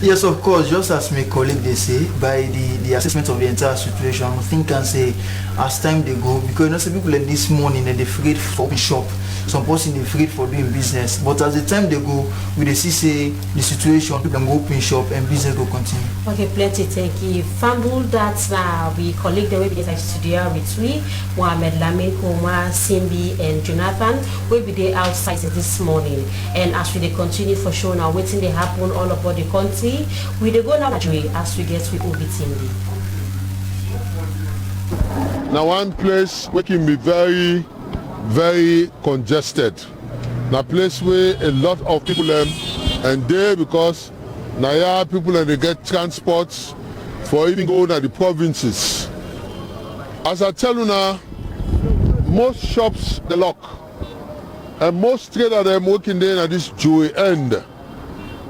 yes, of course, just as my colleague they say, by the assessment of the entire situation, I think can say as time they go, because you know some people in this morning and they afraid for open shop. Some person they afraid for doing business, but as the time they go, we they see say the situation, people can go open shop and business will continue. Okay, plenty, thank you. Fumble that we colleague the way inside studio with me, Mohammed Lamin, Koma, Simbi, and Jonathan. We'll be there outside this morning, and as we continue for sure now, waiting they happen all over the country. We they go now as we get with OBTMD. Now one place where can be very congested. Now place where a lot of people and there because now people and they get transports for even going to the provinces. As I tell you now, most shops they lock. And most traders them working there at this Joy end.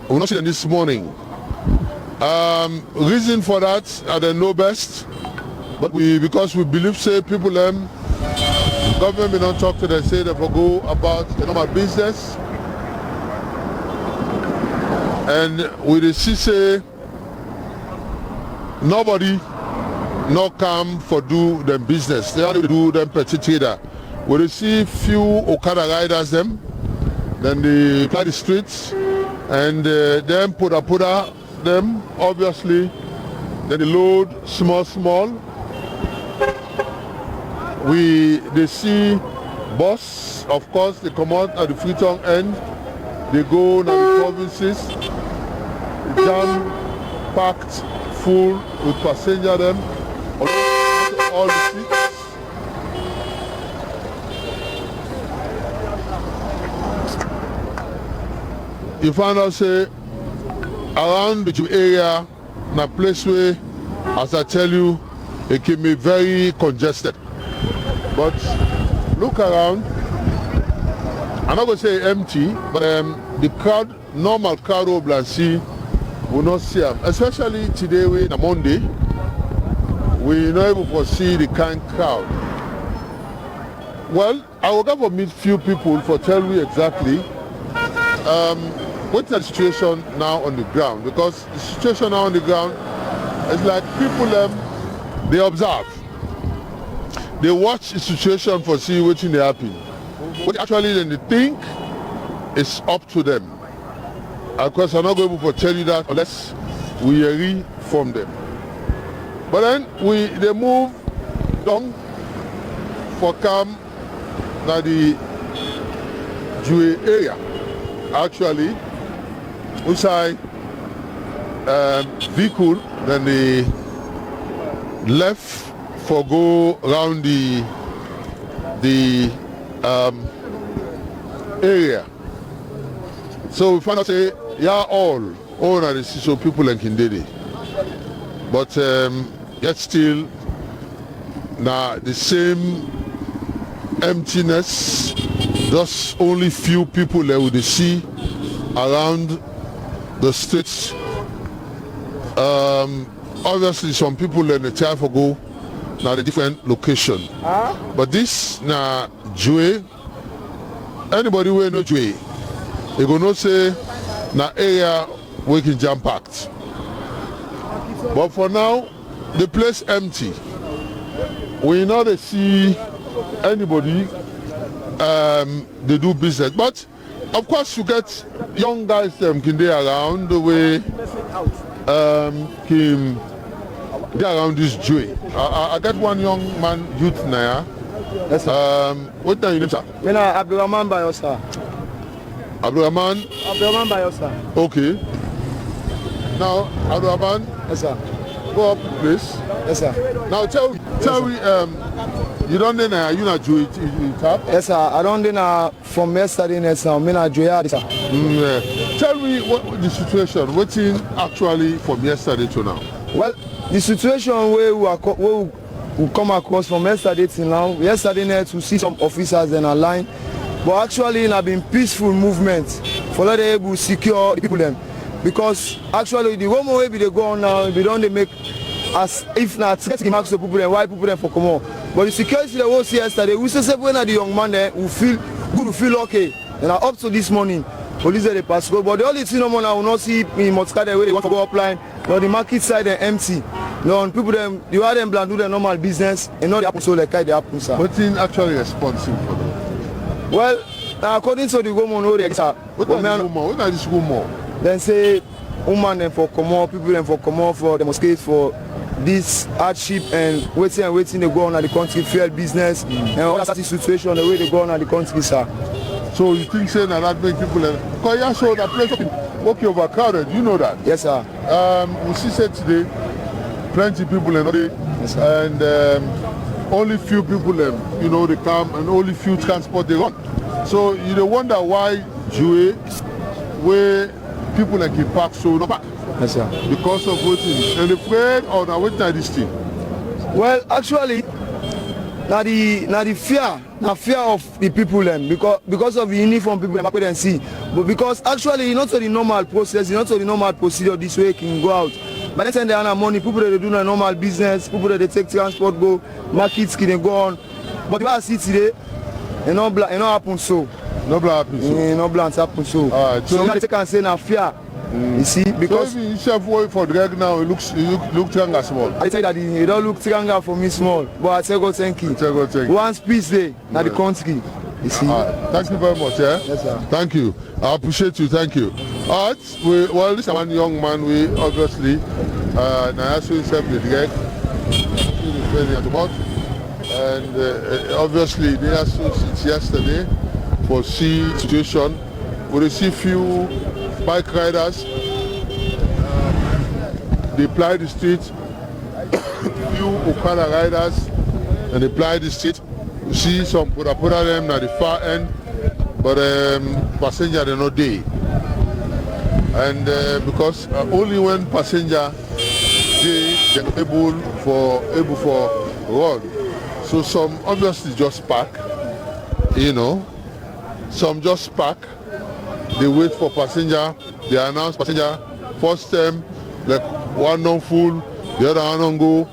We're not seeing this morning. Reason for that I don't know best. But because we believe say people government may not talk to them, say they go about the normal business. And we see say nobody not come for do them business. They only do them petty trader. We see few Okada riders them, then they play the streets and then put them obviously, then they load small. They see bus, of course they come out at the Freetown end, they go to the provinces, jam packed full with passenger them, all the seats. You find out say around the area, in a place where, as I tell you, it can be very congested. But look around, I'm not going to say empty, but the crowd normal crowd and see, we not see them. Especially today, we on a Monday, we not able to see the kind crowd. Well, I will go for meet few people for tell you exactly what's the situation now on the ground, because the situation now on the ground is like people they observe, they watch the situation for see what's in the happen. What actually then they think is up to them. Of course, I'm not going to tell you that unless we hear from them. But then they move down for come now the Jewish area. Actually, inside vehicle, then they left for go around the area. So we found out say yeah all are the so people in Kindede. But yet still now the same emptiness, just only few people that we see around the streets. Obviously some people in the time ago now the different location. But this now Joy, anybody will know Joy, they gonna say now area we can jam packed. But for now the place empty. We know they see anybody they do business, but of course you get young guys them can they around the way came they around this Joy. I got one young man youth now. Yes, sir. What name you name, sir? Me na Abdurrahman Bayo, sir. Abdurrahman Bayo, sir. Okay. Now Abdurrahman. Yes, sir. Go up please. Yes, sir. Now tell me you don't know you not Joy tap? Yes, sir. I don't know from yesterday next now. Me na Joy, sir. Yeah. Tell me what the situation. What's in actually from yesterday to now? Well, the situation where we come across from yesterday till now. Yesterday night we see some officers in a line, but actually it has been peaceful movement for let them able to secure the people them. Because actually the one way they go on now, we don't make as if not get marks the people and why people them for come on. But the security that was yesterday, we say when the young man there who feel good, who feel okay. And up to this morning, police they pass go. But the only thing no more now will not see in Motsika where they want to go upline. But the market side are empty. No, people them you are them plan do their normal business and not the happen so like they happen, sir. What's in actually responsible for them? Well, according to the woman who they sir. What are this woman? Then say woman them for come out, people them for come out for demonstrate for this hardship and waiting they go on at the country, fair business and all that situation the way they go on at the country, sir. So you think saying that make people because yeah, so that place okay overcrowded, you know that? Yes, sir. We see said today plenty people and yes, and only few people they come and only few transport they run. So you don't wonder why Joy where people like in park so no back. Yes, sir. Because of waiting. And afraid or now waiting at this thing? Well, actually, now the fear of the people them because of the uniform people them can see. But because actually not to the normal process, not to the normal procedure this way can go out. By the time they have money, people that they do their normal business, people that they take transport go, markets can go on. But the way I see today, it not happen so. No blank happen so. No blank happen so. So now they can say now fear. You see, because so if you self work for drag now, it look triangle small. I tell you that it don't look triangle for me small, but I say go thank you. Once peace day, now the country. You see. Thank you very much. Yeah. Yes, sir. Thank you. I appreciate you. Thank you. All right. Well, this one young man. We obviously now also himself the drag. And obviously they also since yesterday for see situation. We receive few bike riders, they ply the street, few Okada riders, and they ply the street. You see some put them at the far end, but passenger they not there. And because only when passenger they able for run. So some obviously just park, some just park. they wait for passenger, they announce passenger, first time, like one non full, the other one on go.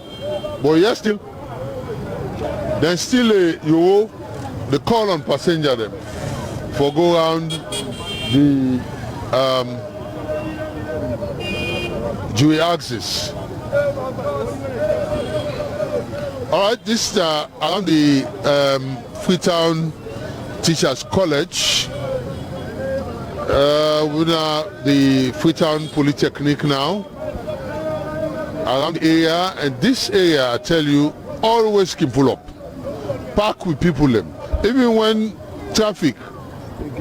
But yes, still, then still they call on passenger them for go around the Dewey axis. All right, this is around the Freetown Teachers College. We're the Freetown Polytechnic now. Around the area, and this area, I tell you, always can pull up. Park with people them. Even when traffic,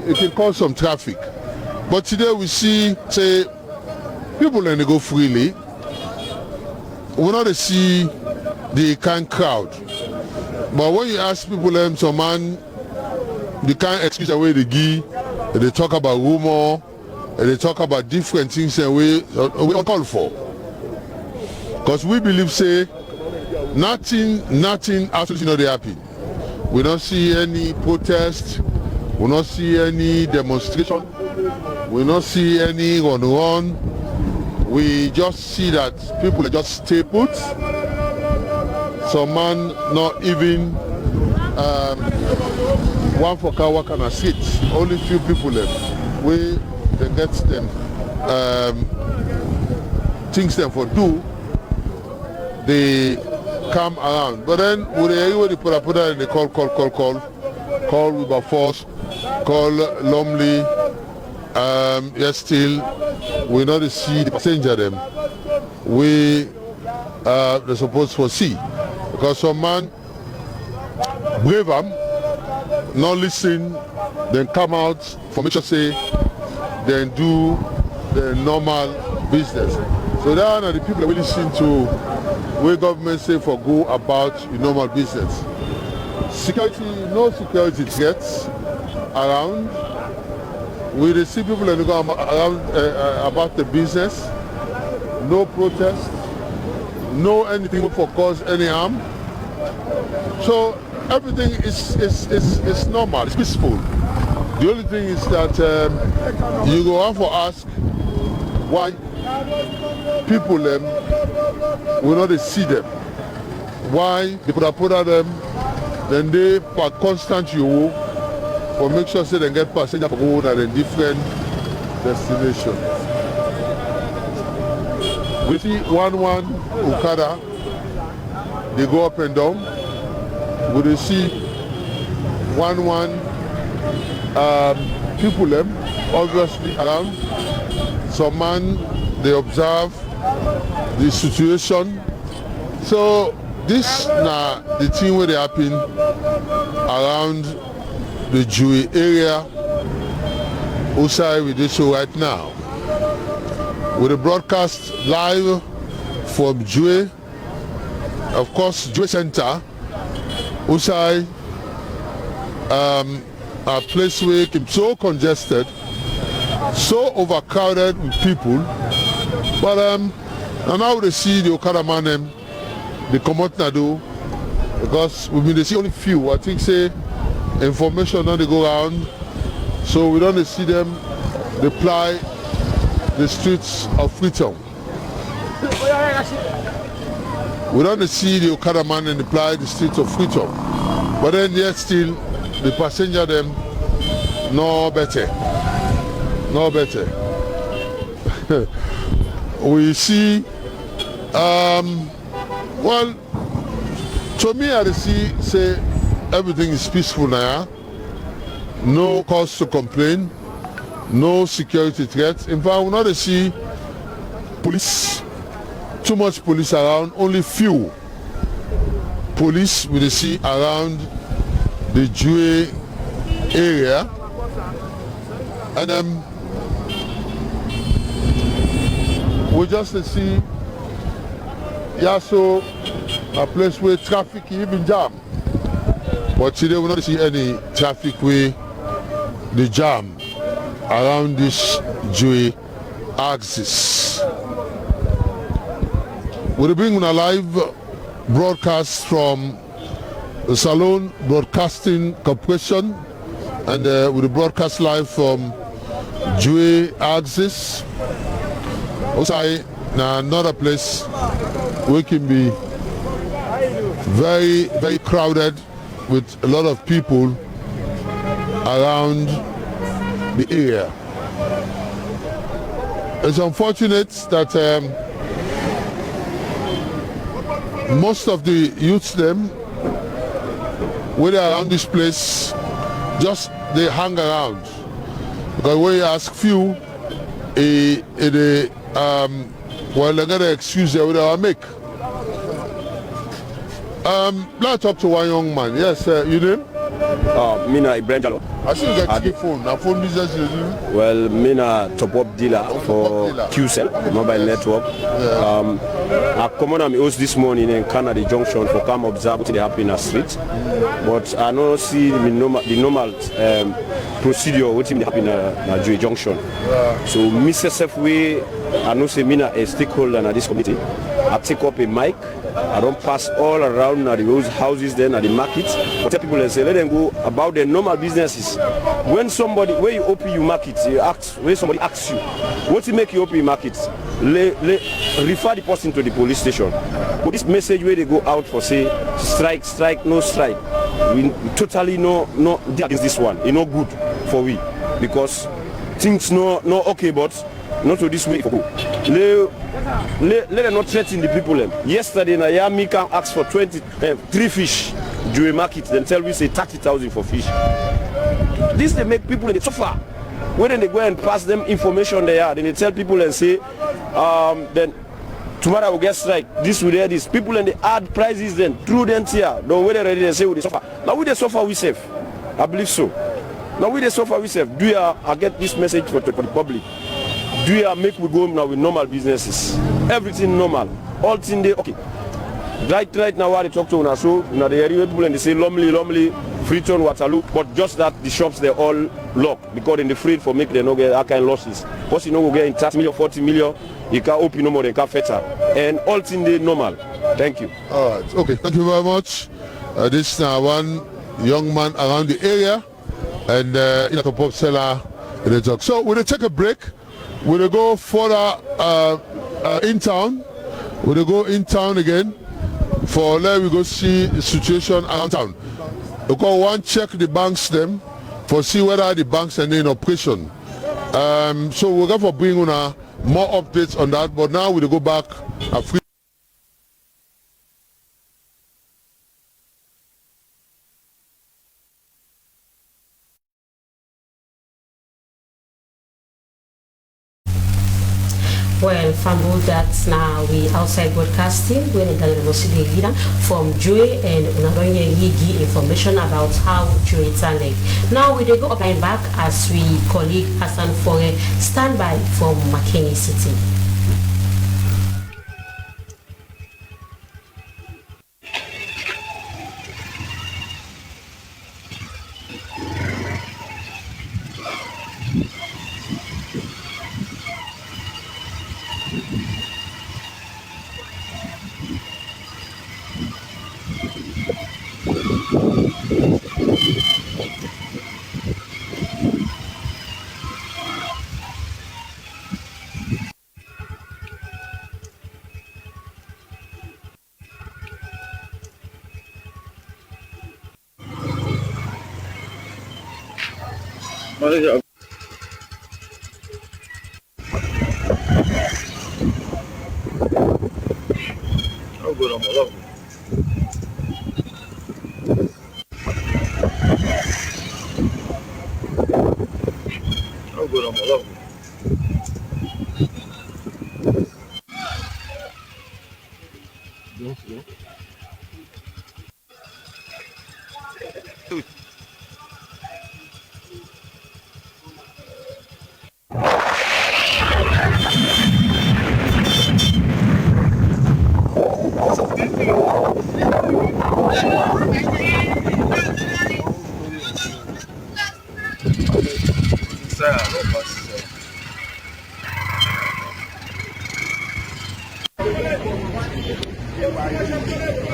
it can cause some traffic. But today we see, say, people and they go freely. We not see the kind crowd. But when you ask people them, some man, they can't excuse away the give, and they talk about rumor, and they talk about different things and we call for. Because we believe, say, nothing absolutely not happen. We don't see any protest, we don't see any demonstration, we don't see any run. We just see that people just stay put. Some man not even one for car work on a seat. Only few people left. We they get them things them for do. They come around. But then with everybody put and they call with a force, call Lumley, yes still we not see the passenger them. We they're supposed to see. Because some man brave them, not listen, then come out for make sure say then do the normal business. So that are the people that we listen to where government say for go about the normal business. Security, no security threats around. We see people that go around about the business. No protest, no anything for cause any harm. So everything is normal, it's peaceful. The only thing is that you go have to ask why people we not see them. Why they put at them, then they for constant you for make sure say they get passenger for go at a different destination. We see one Okada, they go up and down. We see one people obviously around. Some man they observe the situation. So this now the thing where they happen around the Dewey area outside with this show right now. With the broadcast live from Dewey, of course Dewey Center outside a place where it's so congested, so overcrowded with people. But and now they see the Okada man they come out now do because we mean they see only few. I think say information now they go around, so we don't see them they ply the streets of Freetown. We don't see the Okada man and apply the streets of Freetown. But then yet still the passenger them no better. No better. We see well to me I see say everything is peaceful now. No cause to complain, no security threats. In fact we not see police, too much police around, only few police we see around the Dewey area. And we just see Yaso, a place where traffic even jam. But today we not see any traffic where the jam around this Dewey axis. We'll bring a live broadcast from the Salone Broadcasting Corporation, and with the broadcast live from Jue axis. Also, now another place we can be very, very crowded with a lot of people around the area. It's unfortunate that most of the youths them when they are around this place, just they hang around. Because when you ask few, well, they're gonna excuse they will make. Let's talk to one young man. Yes, you name? Mina Ibrahim. I see you got phone. Now phone business you do? Well, Mina top-up dealer for QCell mobile network. I come on and host this morning in Canada Junction for come observe what they happen in the street. But I don't see the normal procedure what they happen in Jue Junction. So Mr. Way, I know say Mina a stakeholder in this community. I take up a mic. I don't pass all around the houses then at the market. But tell people and say let them go about their normal businesses. When you open your market, you ask when somebody asks you, what to make you open your market? Refer the person to the police station. But this message where they go out for say strike, no strike. We totally no against this one. It's not good for we because things no okay, but not to this way for go. Let them not threaten the people. Yesterday, Nayami can ask for 3 fish during market, then tell me say 30,000 for fish. This they make people suffer. When they go and pass them information there, then they tell people and say, then tomorrow we'll get strike. This will hear this. People and they add prices then through them here. Don't wait already and say we suffer. Now we they suffer we safe. I believe so. Now we they suffer we safe. Do I get this message for the public? Do you make we go now with normal businesses? Everything normal. All things they okay. Right now what they talk to us so now the area people and they say Lumley, Freetown, Waterloo, but just that the shops they're all locked because in the free for make they no get that kind of losses. Once you know go get in 30 million, 40 million, you can open no more than can feta. And all things they normal. Thank you. Alright, okay, thank you very much. This is now one young man around the area and in a top seller in the talk. So we'll take a break. We'll go further in town. We'll go in town again for let we go see the situation around town. We go one check the banks them for see whether the banks are in operation. So we're going to bring on more updates on that. But now we'll go back a free. Well, Fambu, that's now we outside broadcasting. We're going to see the leader from Jue and Unaronye Yigi information about how Jue is like. Now we go up and back as we colleague Hassan Fore stand by from McKinney City.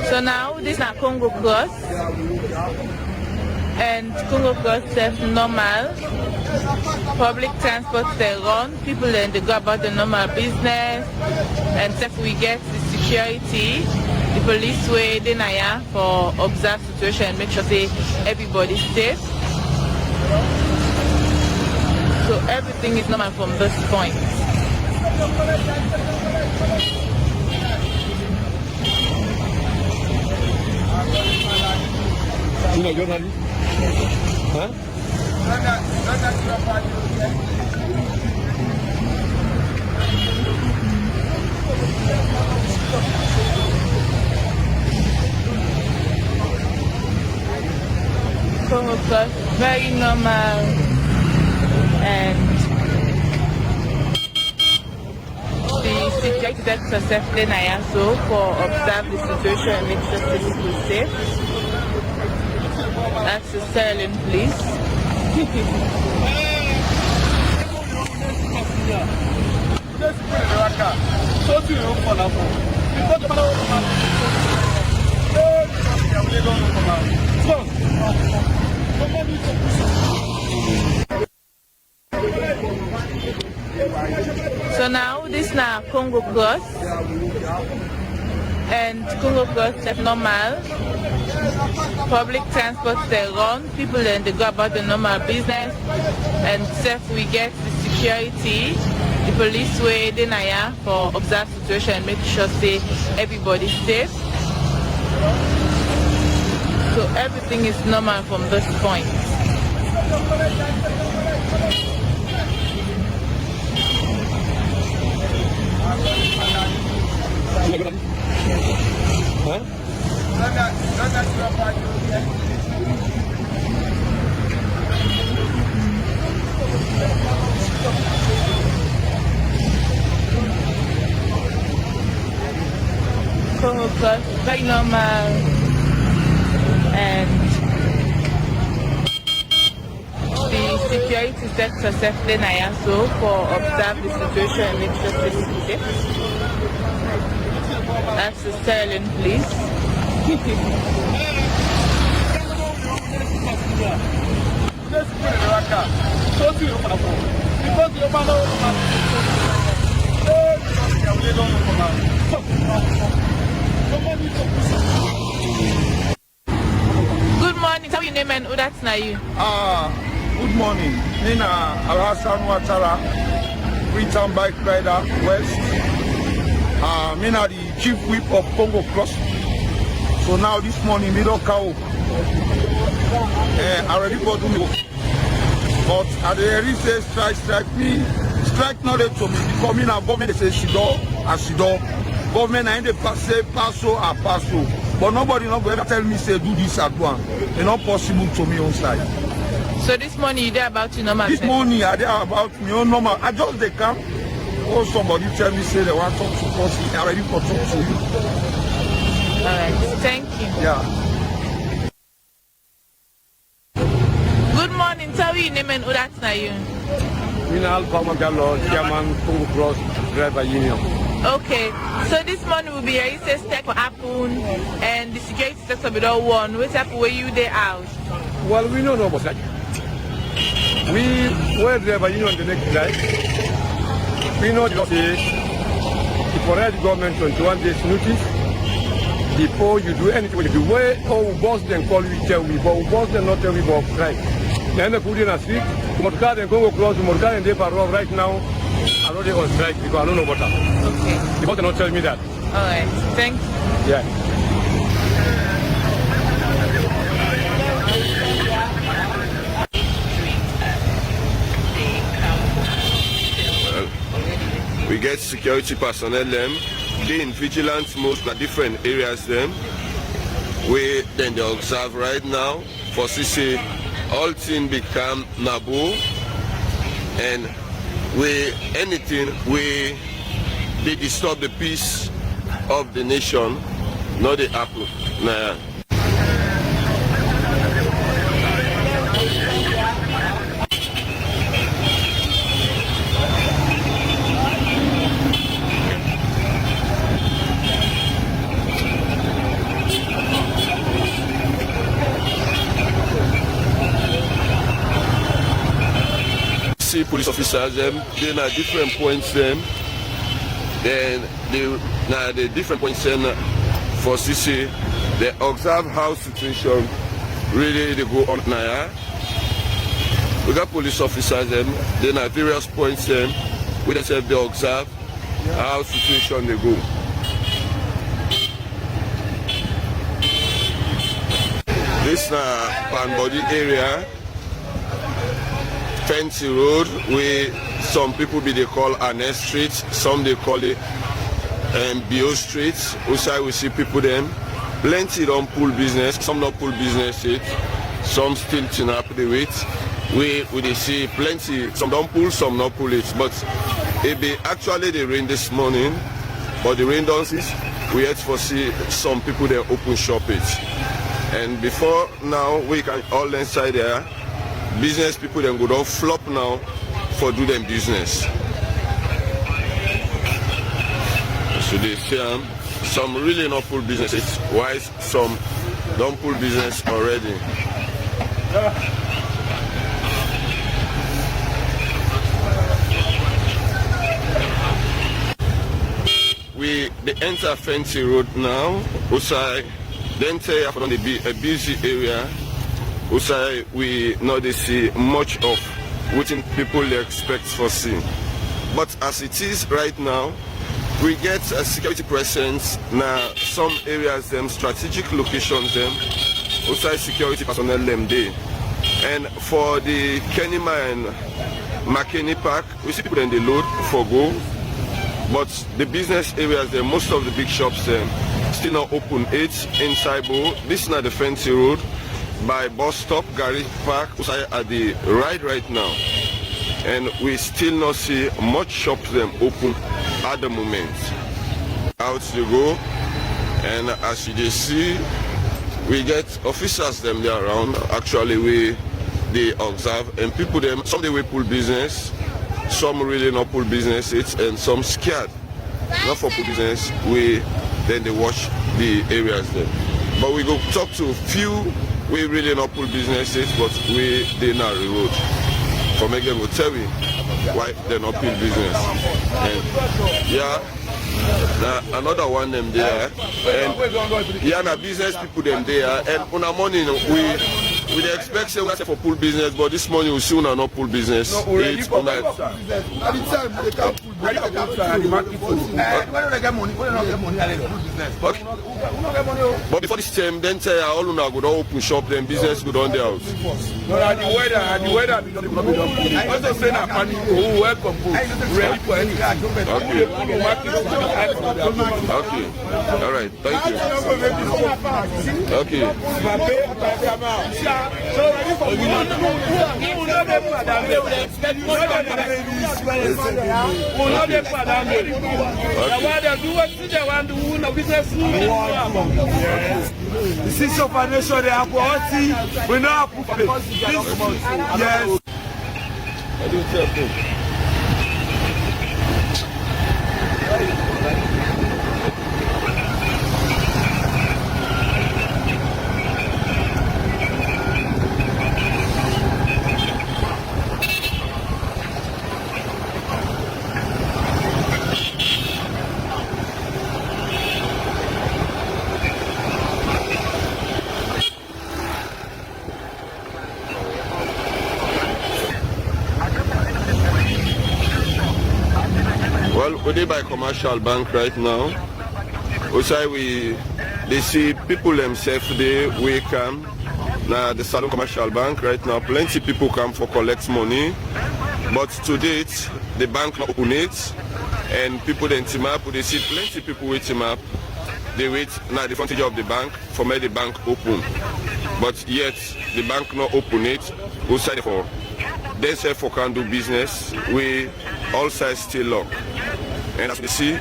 So now this is Congo Cross, and Congo Cross is normal. public transport they run, people then they go about the normal business, and if we get the security, the police way they naya for observe situation and make sure say everybody's safe. So everything is normal from this point. You know, journalist? Huh? Congo, very normal, and the security that's safe then I also for observe the situation and make sure people is safe. That's the styling, please. So now this now Congo Cross, and Congo Cross is normal. Public transport they run, people then they go about the normal business, and safe we get the security, the police way they naya for observe situation and make sure say everybody's safe. So everything is normal from this point. Huh? Congo Cross, very normal, and the security sector safely naya so for observe the situation and make sure this is safe. That's the styling, please. Good morning. Tell your name and who that's now you. Good morning. Nina Alhassan Ouattara, Freetown Bike Rider West. Mina the chief whip of Congo Cross. So now this morning, me don't cow. I already got to me. But at the area say strike me. Strike not to me. Because me now government say she do and she do. Government I ain't say passo or passo. But nobody not going to tell me say do this at one. It's not possible to me on side. So this morning you there about you normal? This morning I there about me on normal. I just they come. Or somebody tell me say they want to talk to us. I already for talk to you. Alright, thank you. Yeah. Good morning. Tell me your name and who that's now you. Minal Pamagallo, Chairman Congo Cross Driver Union. Okay, so this morning will be a step for happen and the security sector be all one. What happened where you there out? Well, we don't know about that. We were Driver Union the next day. We know that if you write the government 21 days notice before you do anything with the way our boss then call we tell we, but boss then not tell we about strike. Then they put in a street, Morka and Congo Cross, Morka and they are right now are already on strike because I don't know about that. Okay. Because they not tell me that. Alright, thank you. Yeah. We get security personnel them, they in vigilance mode at different areas them. We then they observe right now for CC all things become Nabu and we anything we they disturb the peace of the nation, not the apple. Nah. police officers them, they na different points them. Then the different points then for CC, they observe how situation really they go on now. We got police officers them, then at various points them, we themselves they observe how situation they go. This na Panbody area, Fancy Road, where some people they call Anne Street, some they call it Bio Street. Outside we see people them, plenty don't pull business, some not pull business it, some still chin up the weight. We they see plenty, some don't pull, some not pull it. But it be actually the rain this morning, but the rain don't cease. We yet foresee some people they open shop it. And before now, we can all inside there, business people then go down flop now for do them business. So they say some really not pull businesses, while some don't pull business already. They enter Fancy Road now, outside. Then say from the a busy area, outside we now they see much of what people they expect for see. But as it is right now, we get a security presence now. Some areas them strategic locations them, outside security personnel them day. And for the Kenima and McKinney Park, we see people in the load for go. But the business areas there, most of the big shops there, still not open. It's in Saibo. This is not the Fancy Road by bus stop, Gary Park, at the right now. And we still not see much shops them open at the moment. Out to go, and as you see, we get officers them there around. Actually, they observe, and people them, some they will pull business, some really not pull business, and some scared not for pull business. Then they watch the areas there. But we go talk to a few we really not pull businesses, but they not the road. For make them will tell me why they not pull business. And yeah, now another one them there. And yeah, na business people them there. And on a morning we expect say we for pull business, but this morning we see una not pull business. It's on that. At the time they can't pull But before this time, then say all una go down open shop, then business go down their house. No, the weather I also say na panic who welcome ready for any. Okay. All right. Thank you. Okay. The six of our nation, they have we know how to pay. Yes. We're by Commercial Bank right now. Outside they see people themselves they we come. Now the Salon Commercial Bank right now, plenty people come for collect money. But to date, the bank not open it. And people then team up, they see plenty people wait team up. They wait now the frontage of the bank for make the bank open. But yet the bank not open it. Outside for they say for can do business, we all sides still lock. And as we see,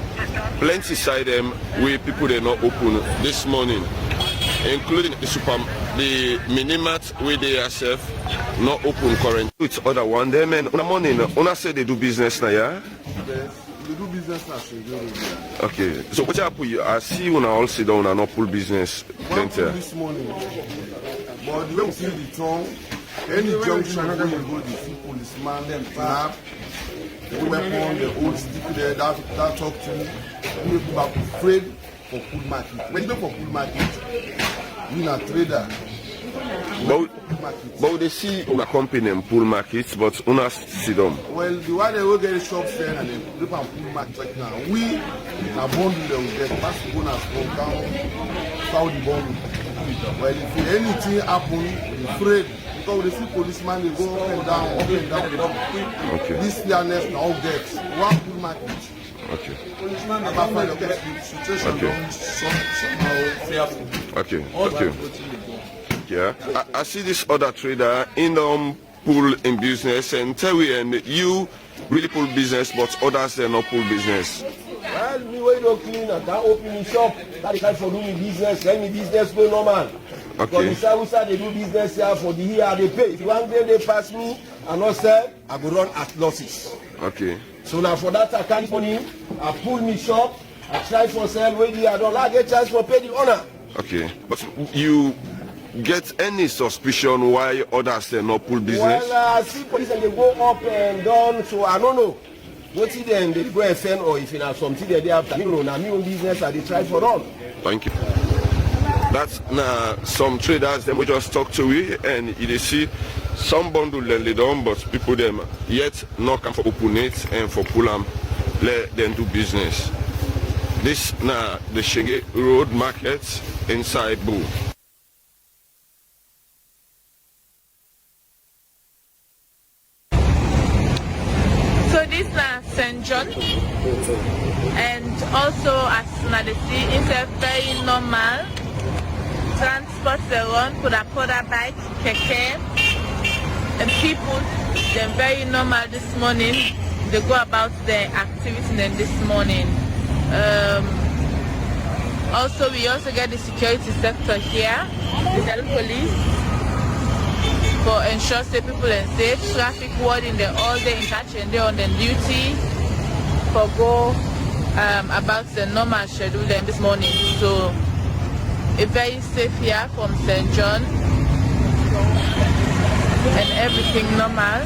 plenty side them where people they not open this morning, including the mini-mart where they yourself not open current. It's other one them and on the morning, una say they do business now, yeah? They do business now. Okay, so what happen? I see you all sit down and not pull business. Plenty. This morning, but the way we see the town, any junction where you go, the people policeman, them kidnap, the weapon, the old stick there, that talk to me. People are afraid for food market. When you go for food market, you're not a trader. But they see una company and pool markets, but una see them. Well, the one they will get a shop there and they put on pool market right now. We are bonded them with them. That's the owners from down Saudi bond. Well, if anything happen, we're afraid. Because we see policemen, they go up and down. Okay. This fairness now gets one pool market. Okay. Policemen never find a situation somehow fearful. Okay. Okay. Yeah. I see this other trader in the pool in business and tell me, and you really pull business, but others they not pull business. Well, me when you clean, I can't open a shop. That is for doing business. Let me business go normal. Okay. Because they do business here for the year they pay. If you want them, they pass me and not sell, I go run at losses. Okay. So now for that I can't money, I pull me shop, I try for sell, wait I don't like get chance for pay the owner. Okay. But you get any suspicion why others they not pull business? Well, I see police and they go up and down, so I don't know. What see them, they go and fend or if you have something they after. You know, now me own business and they try for run. Thank you. That's some traders them we just talk to we and they see some bundle they done, but people them yet not come for open it and for pull them let them do business. This the Shege Road Market inside Boo. So this is St. John, and also as you see, it's a very normal transport they run, put a bike, keke, and people, they're very normal this morning. They go about their activity then this morning. Also, we also get the security sector here, the Sierra police, for ensure safe people and safe. Traffic warding, they're all day in touch and they're on the duty for go about the normal schedule then this morning. So it's very safe here from St. John and everything normal.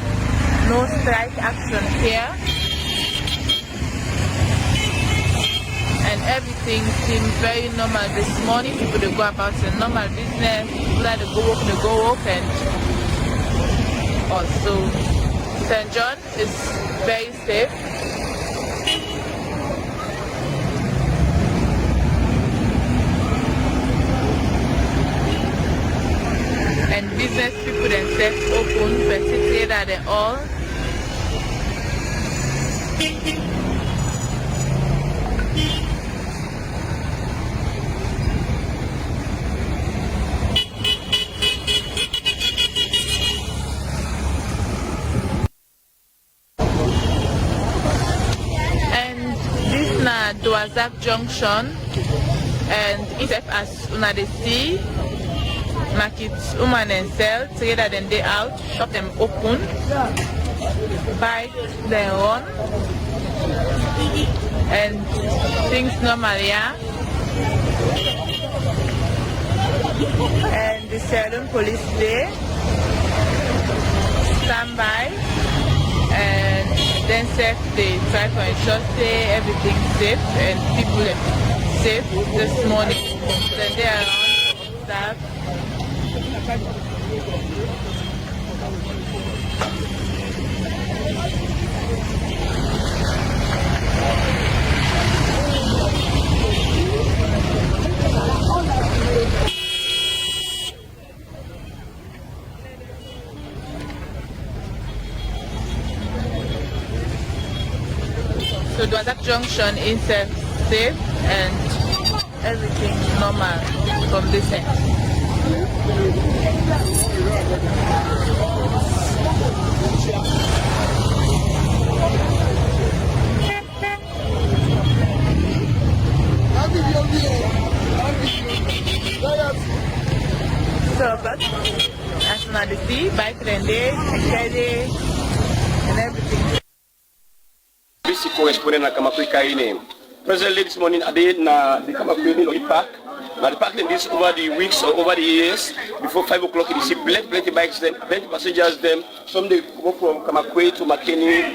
No strike action here. And everything seems very normal this morning. People they go about the normal business. People that they go work and also St. John is very safe. And business people themselves open, particularly that they all. Duazak Junction and if as una dey see market woman and sell together then they out, shop them open, buy then run and things normal here. And the Sierra police there stand by and then safe they try to ensure say everything safe and people safe this morning. Then they are around observe. So Duazak Junction is safe and everything normal from this end. So but as you can see, bike and everything. Bisi correspondent na Kamakwi Kaine. Presently this morning ade na the Kamakwi Lori Park Now the parking this over the weeks or over the years, before 5 o'clock you see plenty bikes them, plenty passengers them. Some they go from Kamakwe to Makeni,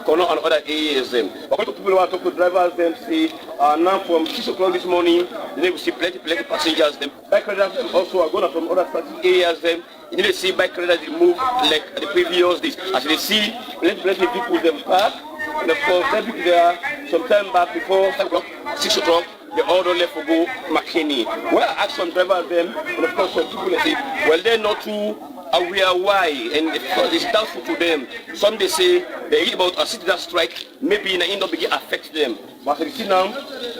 Kono and other areas them. But people who want to talk to drivers them say now from 6 o'clock this morning, they will see plenty passengers them. Bike riders also are going from other areas them. You need to see bike riders move like the previous days. As they see plenty people them park. And of course, people there some time back before 5 o'clock, 6 o'clock, they all don't left for go McKinney. Well, I asked some drivers them, and of course some people they say, well, they're not too aware why, and it's doubtful to them. Some they say they hear about a city that strike, maybe in the end of the affect them. But you see now,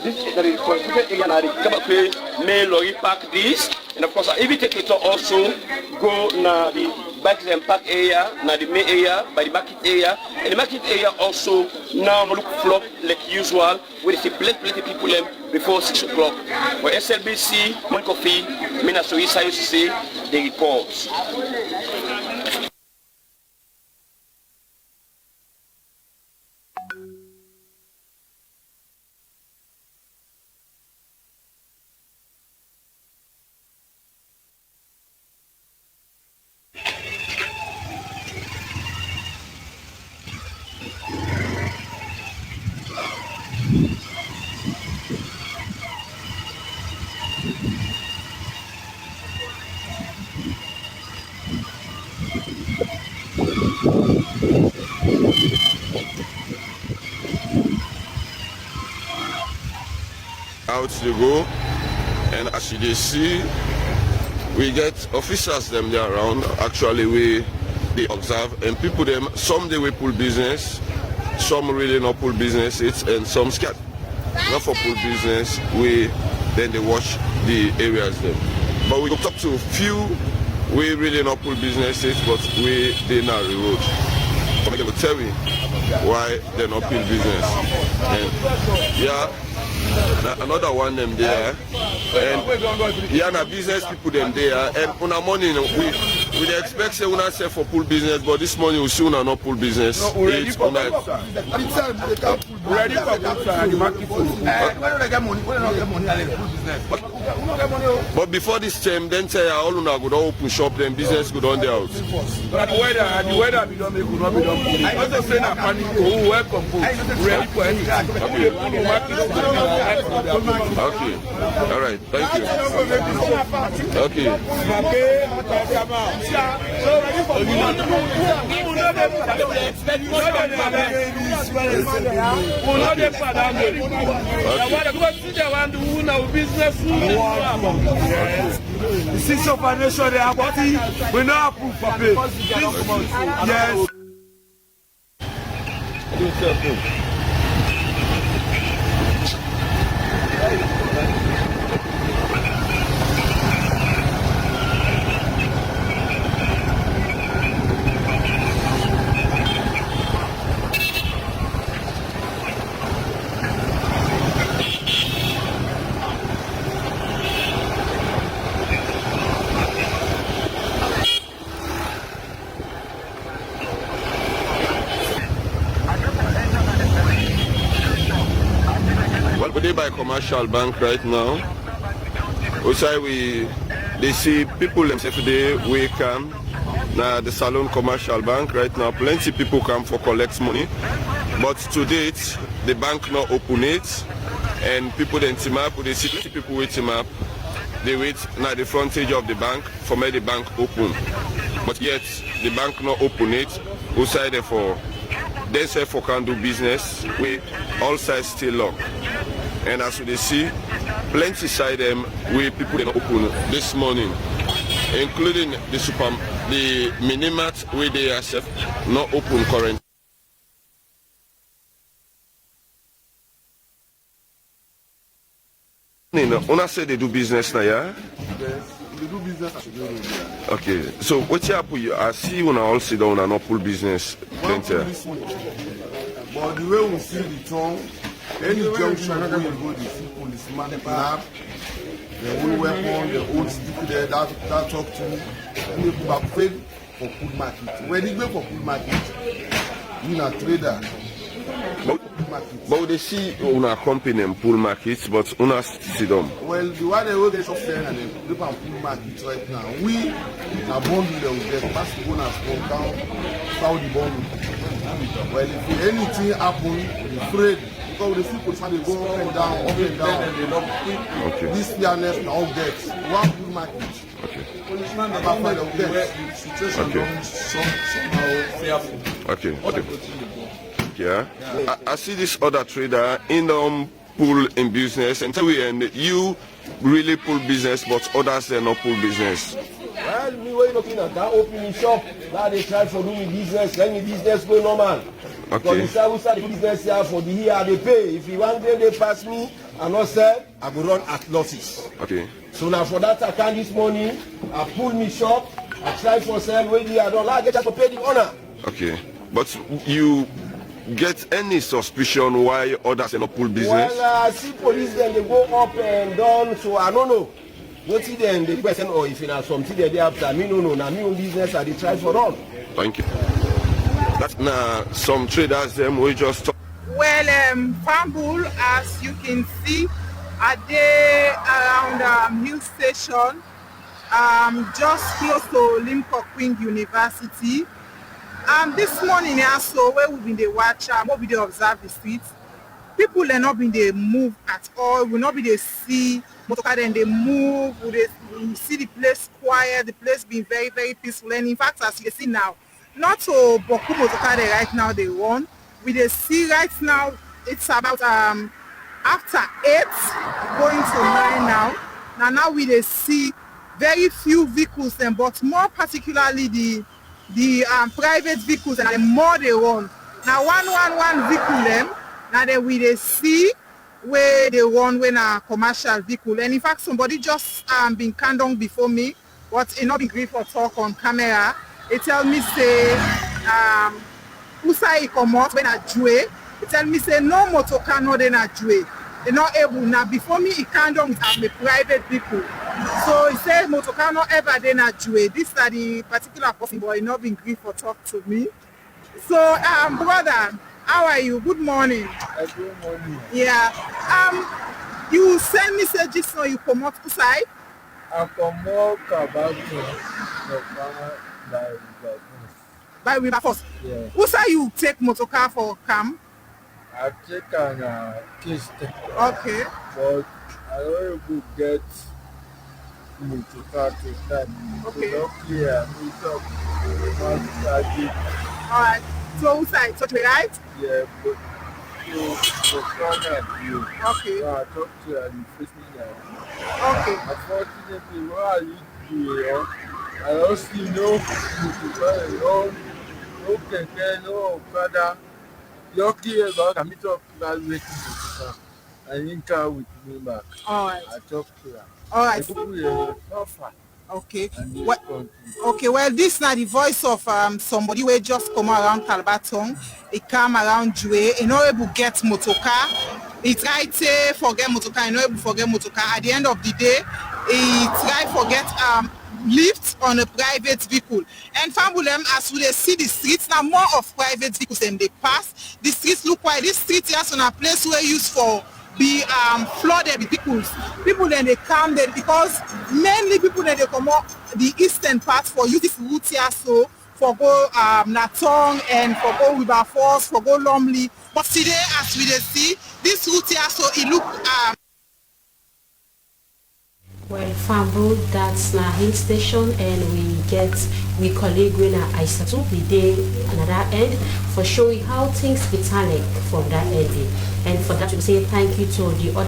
this is the constituted area now, the Kabakwe, main lorry park this, and of course, every ticket also go now the bikes and park area, now the main area, by the market area, and the market area also now look flop like usual, where they see plenty people before 6 o'clock. For SLBC, one coffee, Minister Isa used to say, the reports. Out they go, and as you see, we get officers them there around. Actually, they observe, and people them, some they will pull business, some really not pull business, and some scared. Not for pull business, then they watch the areas them. But we talk to a few, we really not pull businesses, but they not the road. But they will tell me why they not pull business. And yeah. Another one them there, and yeah, na business people them there, and on a morning we expect say una say for pool business, but this morning we see una not pool business. No, ready for the market. But before this time, then say all una go open shop, then business go on the out. But the weather be don't make we not be done. I also say na panic. Who welcome ready for anything. Okay, all right, thank you. Okay. The six of our nation, they are body, we not approve for pay. Yes. They by commercial bank right now. Also they see people themselves they we come now the Salon commercial bank right now. Plenty people come for collect money, but to date the bank not open it, and people then team up. They see plenty people waiting up. They wait now the frontage of the bank for make the bank open, but yet the bank not open it. Outside therefore they say for can do business. We all sides still locked. And as we see, plenty side them where people didn't open this morning, including the mini-mart where they are not open currently. Una say they do business now, yeah? Yes, they do business at the road. Okay, so what happen? I see una all sit down and not pull business. Plenty. But the way we see the town, any junction where you go, the policeman kidnap, the old weapon, the old stick there, that talk to me, and they go back for food market. When they go for food market, you are a trader. But they see una company and pool markets, but una sit down. Well, the one they will get shop fair and they pool market right now. We are bonding them with the past owners from down Saudi bond. Well, if anything happen, we're afraid. Because the people try to go up and down, Okay. This fairness now gets one pool market. Okay. The situation don't somehow fearful. Okay. Yeah. I see this other trader in pool in business, and you really pull business, but others they not pull business. Well, me were looking at that opening shop. Now they try for doing business, then the business go normal. Okay. Because we start the business here for the year they pay. If you one day they pass me and not sell, I go run at losses. Okay. So now for that I can this morning, I pull me shop, I try for sell, wait I don't like get to pay the owner. Okay. But you get any suspicion why others are not pull business? Well, I see police then they go up and down, so I don't know. What see them the question or if you have something they after me no now me own business I they try for run. Thank you. That's now some traders them we just talk. Well, farm bull, as you can see, are they around Hill Station, just close to Limco Queen University. This morning also, where we've been they watch, what we they observe the streets, people are not been they move at all. Will not be they see motorcar and they move. We see the place quiet, the place being very very peaceful. And in fact, as you see now, not so Boku motorcar right now they run. We they see right now it's about after 8 going to 9 now. Now we they see very few vehicles then, but more particularly the private vehicles and the more they run. Now one vehicle them. Now then we they see where they run when a commercial vehicle. And in fact somebody just been condoned before me, but it not be great for talk on camera. It tell me say Usai come out when I Jue. It tell me say no motorcar no then a Jue. They not able now before me it condoned with a private vehicle. So he said motorcar not ever then a Jue. This is the particular person, but he not been great for talk to me. So brother, how are you? Good morning. Good morning. Yeah. You send messages so you come out outside? I come out about by river first. Yeah. Who say you take motorcar for camp? I take an case. Okay. But I don't able get motorcar to time. Okay. So not clear. We talk. Alright. So outside, so right? Yeah, but so you. Okay. So I talk to you and face me now. Okay. Unfortunately, what I need to do, I don't see no motorcar, no keke, no Okada. You're clear about meet up graduating motorcar. I didn't car with me back. Alright. I talk to her. Alright. Not far. Okay. Well, this is not the voice of somebody who just come around Kalbatong. He come around Jue. He not able to get motorcar. He try to forget motorcar. He not able to forget motorcar. At the end of the day, he try to forget lift on a private vehicle. And Fambulem, as we see the streets now, more of private vehicles than they pass. The streets look like this street is on a place where used for be flooded with people then they come there because mainly people then they come up the eastern part for use this route here so for go Natong and for go Wilberforce, for go Lumley. But today as we see this route here so it look well, Fambu, that's na hill station, and we colleague Gwena Aisatu, we did another end for showing how things be like from that end. And for that, we say thank you to the other